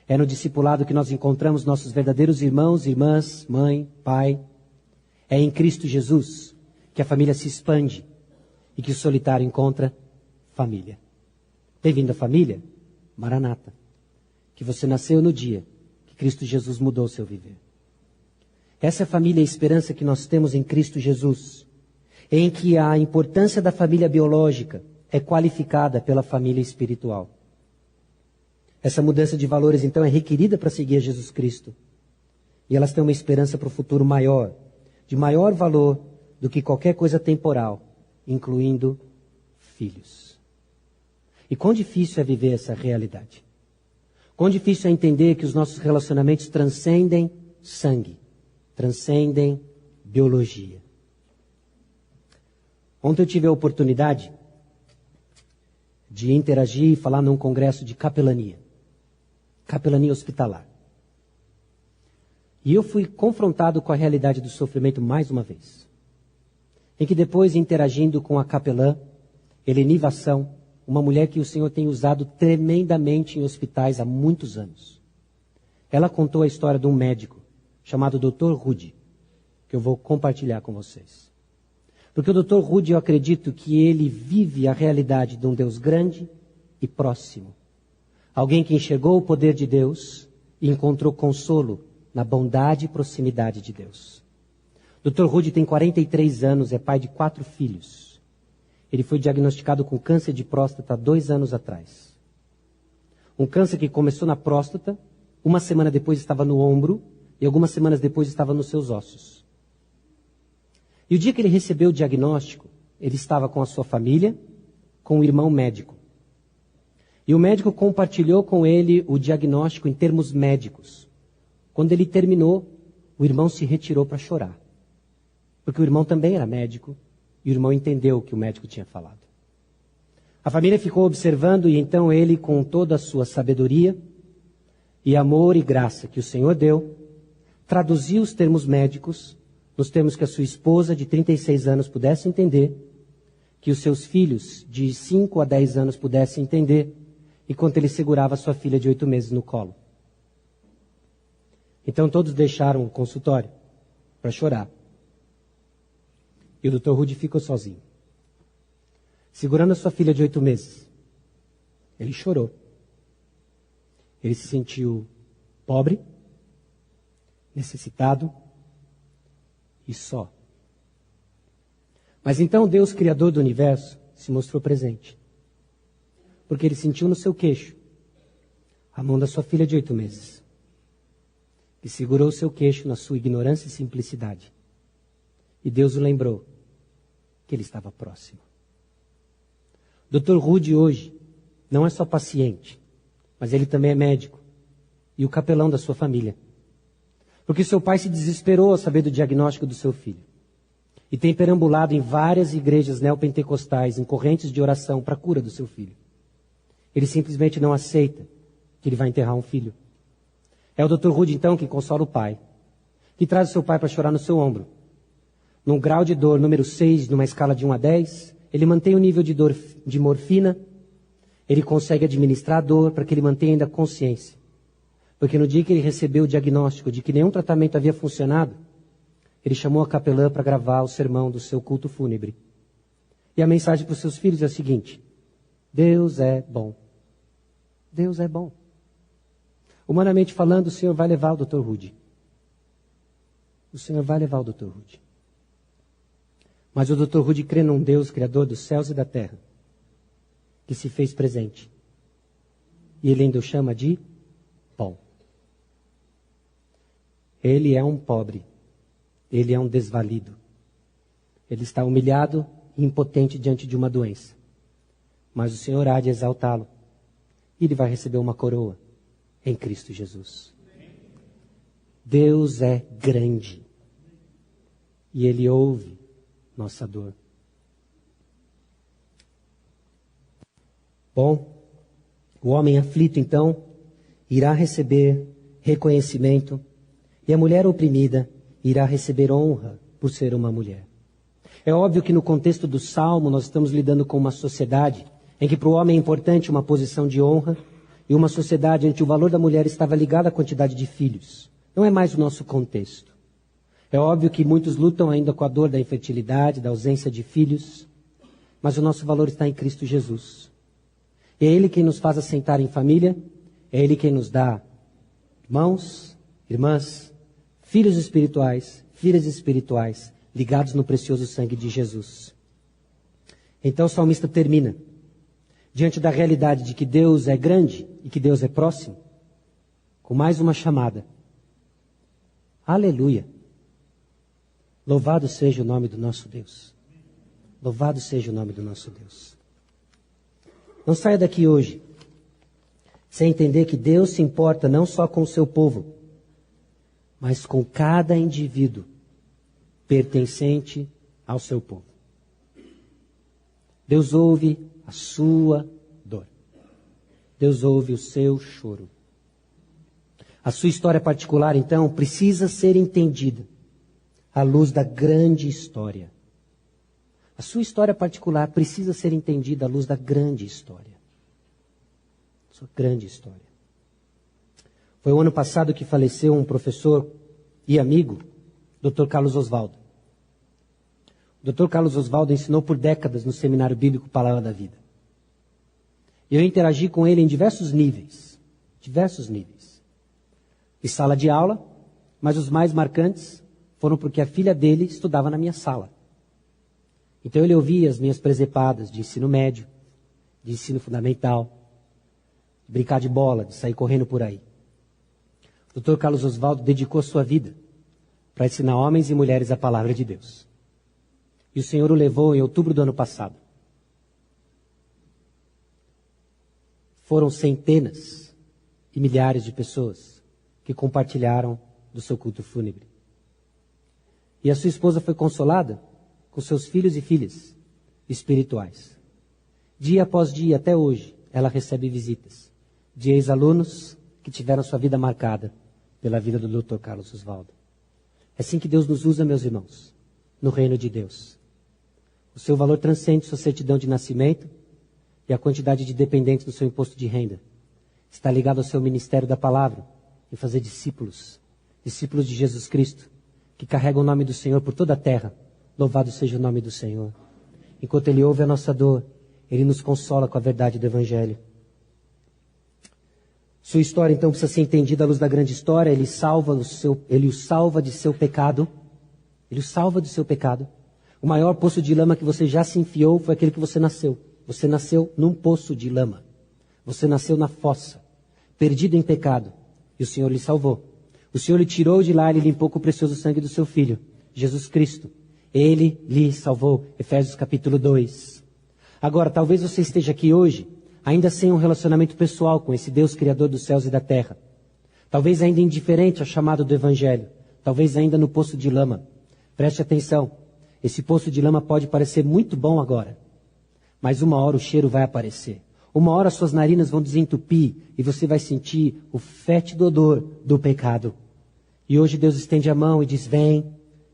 É no discipulado que nós encontramos nossos verdadeiros irmãos, irmãs, mãe, pai. É em Cristo Jesus que a família se expande e que o solitário encontra família. Bem-vindo à família, Maranata. Que você nasceu no dia que Cristo Jesus mudou o seu viver. Essa é a família e a esperança que nós temos em Cristo Jesus, em que a importância da família biológica é qualificada pela família espiritual. Essa mudança de valores, então, é requerida para seguir a Jesus Cristo. E elas têm uma esperança para o futuro maior, de maior valor do que qualquer coisa temporal, incluindo filhos. E quão difícil é viver essa realidade. Quão difícil é entender que os nossos relacionamentos transcendem sangue, transcendem biologia. Ontem eu tive a oportunidade de interagir e falar num congresso de capelania hospitalar. E eu fui confrontado com a realidade do sofrimento mais uma vez. Em que depois, interagindo com a capelã, Eleni Vassão, uma mulher que o Senhor tem usado tremendamente em hospitais há muitos anos. Ela contou a história de um médico chamado Dr. Rudy, que eu vou compartilhar com vocês. Porque o Dr. Rudy, eu acredito que ele vive a realidade de um Deus grande e próximo. Alguém que enxergou o poder de Deus e encontrou consolo na bondade e proximidade de Deus. Dr. Rudy tem 43 anos, é pai de 4 filhos. Ele foi diagnosticado com câncer de próstata há 2 anos atrás. Um câncer que começou na próstata, uma semana depois estava no ombro, e algumas semanas depois estava nos seus ossos. E o dia que ele recebeu o diagnóstico, ele estava com a sua família, com o irmão médico. E o médico compartilhou com ele o diagnóstico em termos médicos. Quando ele terminou, o irmão se retirou para chorar. Porque o irmão também era médico, e o irmão entendeu o que o médico tinha falado. A família ficou observando, e então ele, com toda a sua sabedoria, e amor e graça que o Senhor deu, traduziu os termos médicos nos termos que a sua esposa de 36 anos pudesse entender, que os seus filhos de 5 a 10 anos pudessem entender, enquanto ele segurava sua filha de 8 meses no colo. Então todos deixaram o consultório para chorar. E o Dr. Rudy ficou sozinho, segurando a sua filha de 8 meses. Ele chorou. Ele se sentiu pobre, necessitado e só. Mas então Deus, Criador do universo, se mostrou presente. Porque ele sentiu no seu queixo a mão da sua filha de 8 meses. E segurou o seu queixo na sua ignorância e simplicidade. E Deus o lembrou que ele estava próximo. Dr. Rudy hoje não é só paciente, mas ele também é médico e o capelão da sua família. Porque seu pai se desesperou ao saber do diagnóstico do seu filho. E tem perambulado em várias igrejas neopentecostais, em correntes de oração para a cura do seu filho. Ele simplesmente não aceita que ele vai enterrar um filho. É o Dr. Rudy, então, que consola o pai. Que traz o seu pai para chorar no seu ombro. Num grau de dor número 6, numa escala de 1 a 10, ele mantém o nível de dor de morfina. Ele consegue administrar a dor para que ele mantenha ainda a consciência. Porque no dia que ele recebeu o diagnóstico de que nenhum tratamento havia funcionado, ele chamou a capelã para gravar o sermão do seu culto fúnebre. E a mensagem para os seus filhos é a seguinte: Deus é bom. Deus é bom. Humanamente falando, o Senhor vai levar o Dr. Rudy. O Senhor vai levar o Dr. Rudy. Mas o Dr. Rudy crê num Deus criador dos céus e da terra, que se fez presente. E ele ainda o chama de bom. Ele é um pobre. Ele é um desvalido. Ele está humilhado e impotente diante de uma doença. Mas o Senhor há de exaltá-lo. E ele vai receber uma coroa em Cristo Jesus. Deus é grande. E Ele ouve nossa dor. Bom, o homem aflito, então, irá receber reconhecimento. E a mulher oprimida irá receber honra por ser uma mulher. É óbvio que no contexto do Salmo nós estamos lidando com uma sociedade em que para o homem é importante uma posição de honra e uma sociedade em que o valor da mulher estava ligado à quantidade de filhos. Não é mais o nosso contexto. É óbvio que muitos lutam ainda com a dor da infertilidade, da ausência de filhos, mas o nosso valor está em Cristo Jesus. É Ele quem nos faz assentar em família, é Ele quem nos dá irmãos, irmãs, filhos espirituais, filhas espirituais, ligados no precioso sangue de Jesus. Então o salmista termina, diante da realidade de que Deus é grande e que Deus é próximo, com mais uma chamada. Aleluia! Louvado seja o nome do nosso Deus. Louvado seja o nome do nosso Deus. Não saia daqui hoje sem entender que Deus se importa não só com o seu povo, mas com cada indivíduo pertencente ao seu povo. Deus ouve a sua dor. Deus ouve o seu choro. A sua história particular, então, precisa ser entendida à luz da grande história. A sua história particular precisa ser entendida à luz da grande história. Sua grande história. Foi o ano passado que faleceu um professor e amigo, Dr. Carlos Oswaldo. O Dr. Carlos Oswaldo ensinou por décadas no Seminário Bíblico Palavra da Vida. Eu interagi com ele em diversos níveis. De sala de aula, mas os mais marcantes foram porque a filha dele estudava na minha sala. Então ele ouvia as minhas presepadas de ensino médio, de ensino fundamental, de brincar de bola, de sair correndo por aí. O Dr. Carlos Oswaldo dedicou sua vida para ensinar homens e mulheres a palavra de Deus. E o Senhor o levou em outubro do ano passado. Foram centenas e milhares de pessoas que compartilharam do seu culto fúnebre. E a sua esposa foi consolada com seus filhos e filhas espirituais. Dia após dia, até hoje, ela recebe visitas de ex-alunos que tiveram sua vida marcada pela vida do Dr. Carlos Oswaldo. É assim que Deus nos usa, meus irmãos, no reino de Deus. O seu valor transcende sua certidão de nascimento e a quantidade de dependentes do seu imposto de renda. Está ligado ao seu ministério da palavra, em fazer discípulos de Jesus Cristo, que carregam o nome do Senhor por toda a terra. Louvado seja o nome do Senhor. Enquanto Ele ouve a nossa dor, Ele nos consola com a verdade do Evangelho. Sua história, então, precisa ser entendida à luz da grande história. Ele o salva de seu pecado. Ele o salva de seu pecado. O maior poço de lama que você já se enfiou foi aquele que você nasceu. Você nasceu num poço de lama. Você nasceu na fossa, perdido em pecado. E o Senhor lhe salvou. O Senhor lhe tirou de lá e lhe limpou com o precioso sangue do seu Filho, Jesus Cristo. Ele lhe salvou. Efésios capítulo 2. Agora, talvez você esteja aqui hoje, ainda sem um relacionamento pessoal com esse Deus Criador dos céus e da terra. Talvez ainda indiferente ao chamado do Evangelho. Talvez ainda no poço de lama. Preste atenção. Esse poço de lama pode parecer muito bom agora. Mas uma hora o cheiro vai aparecer. Uma hora suas narinas vão desentupir e você vai sentir o fétido odor do pecado. E hoje Deus estende a mão e diz, vem,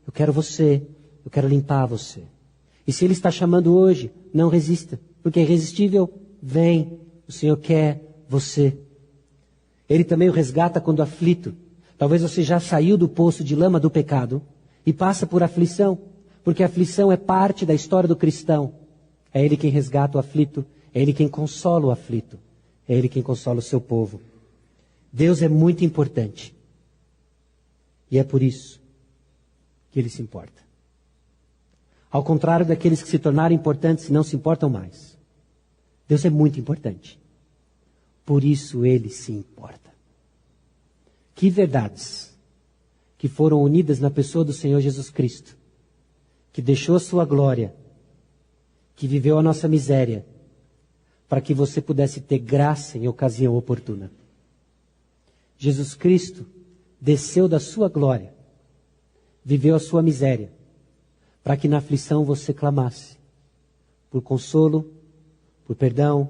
eu quero você, eu quero limpar você. E se Ele está chamando hoje, não resista, porque é irresistível, vem, o Senhor quer você. Ele também o resgata quando aflito. Talvez você já saiu do poço de lama do pecado e passa por aflição, porque a aflição é parte da história do cristão. É Ele quem resgata o aflito, é Ele quem consola o aflito, é Ele quem consola o seu povo. Deus é muito importante. E é por isso que Ele se importa. Ao contrário daqueles que se tornaram importantes e não se importam mais. Deus é muito importante. Por isso Ele se importa. Que verdades que foram unidas na pessoa do Senhor Jesus Cristo que deixou a sua glória, que viveu a nossa miséria, para que você pudesse ter graça em ocasião oportuna. Jesus Cristo desceu da sua glória, viveu a sua miséria, para que na aflição você clamasse por consolo, por perdão,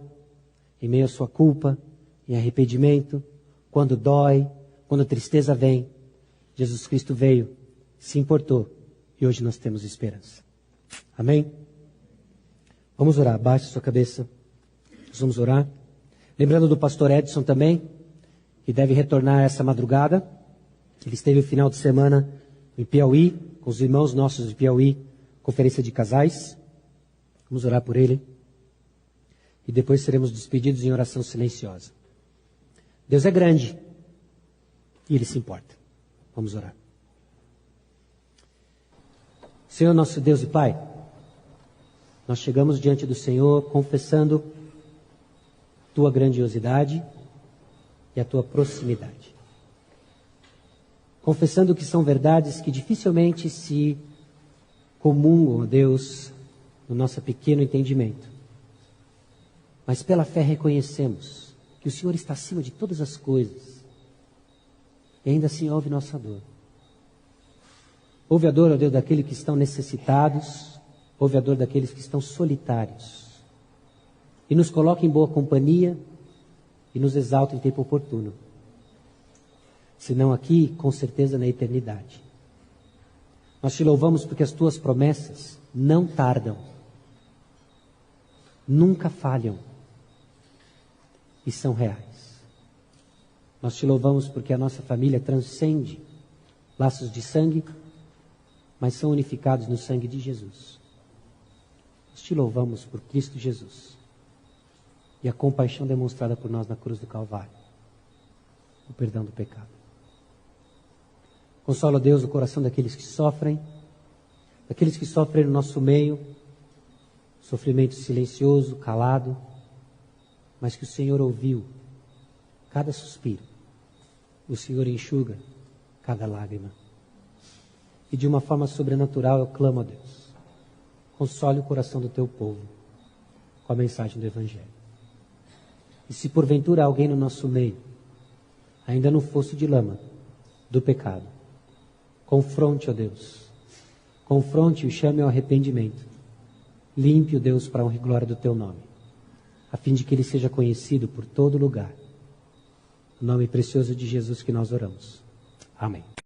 em meio à sua culpa, em arrependimento, quando dói, quando a tristeza vem. Jesus Cristo veio, se importou, e hoje nós temos esperança. Amém? Vamos orar, baixe sua cabeça. Nós vamos orar. Lembrando do pastor Edson também, que deve retornar essa madrugada. Ele esteve o final de semana em Piauí, com os irmãos nossos de Piauí, conferência de casais. Vamos orar por ele. E depois seremos despedidos em oração silenciosa. Deus é grande e Ele se importa. Vamos orar. Senhor, nosso Deus e Pai, nós chegamos diante do Senhor confessando Tua grandiosidade e a Tua proximidade. Confessando que são verdades que dificilmente se comungam, ó Deus, no nosso pequeno entendimento. Mas pela fé reconhecemos que o Senhor está acima de todas as coisas. E ainda assim ouve nossa dor. Ouve a dor, ó Deus, daqueles que estão necessitados. Ouve a dor daqueles que estão solitários. E nos coloca em boa companhia e nos exalta em tempo oportuno. Se não aqui, com certeza na eternidade. Nós te louvamos porque as tuas promessas não tardam, nunca falham e são reais. Nós te louvamos porque a nossa família transcende laços de sangue, mas são unificados no sangue de Jesus. Nós te louvamos por Cristo Jesus e a compaixão demonstrada por nós na cruz do Calvário, o perdão do pecado. Consola, Deus, o coração daqueles que sofrem no nosso meio, sofrimento silencioso, calado, mas que o Senhor ouviu cada suspiro, o Senhor enxuga cada lágrima. E de uma forma sobrenatural eu clamo a Deus, console o coração do teu povo com a mensagem do Evangelho. E se porventura alguém no nosso meio ainda no fosso de lama do pecado, confronte, ó Deus, confronte-o e chame ao arrependimento. Limpe-o, Deus, para a honra e glória do teu nome, a fim de que ele seja conhecido por todo lugar. No nome precioso de Jesus que nós oramos. Amém.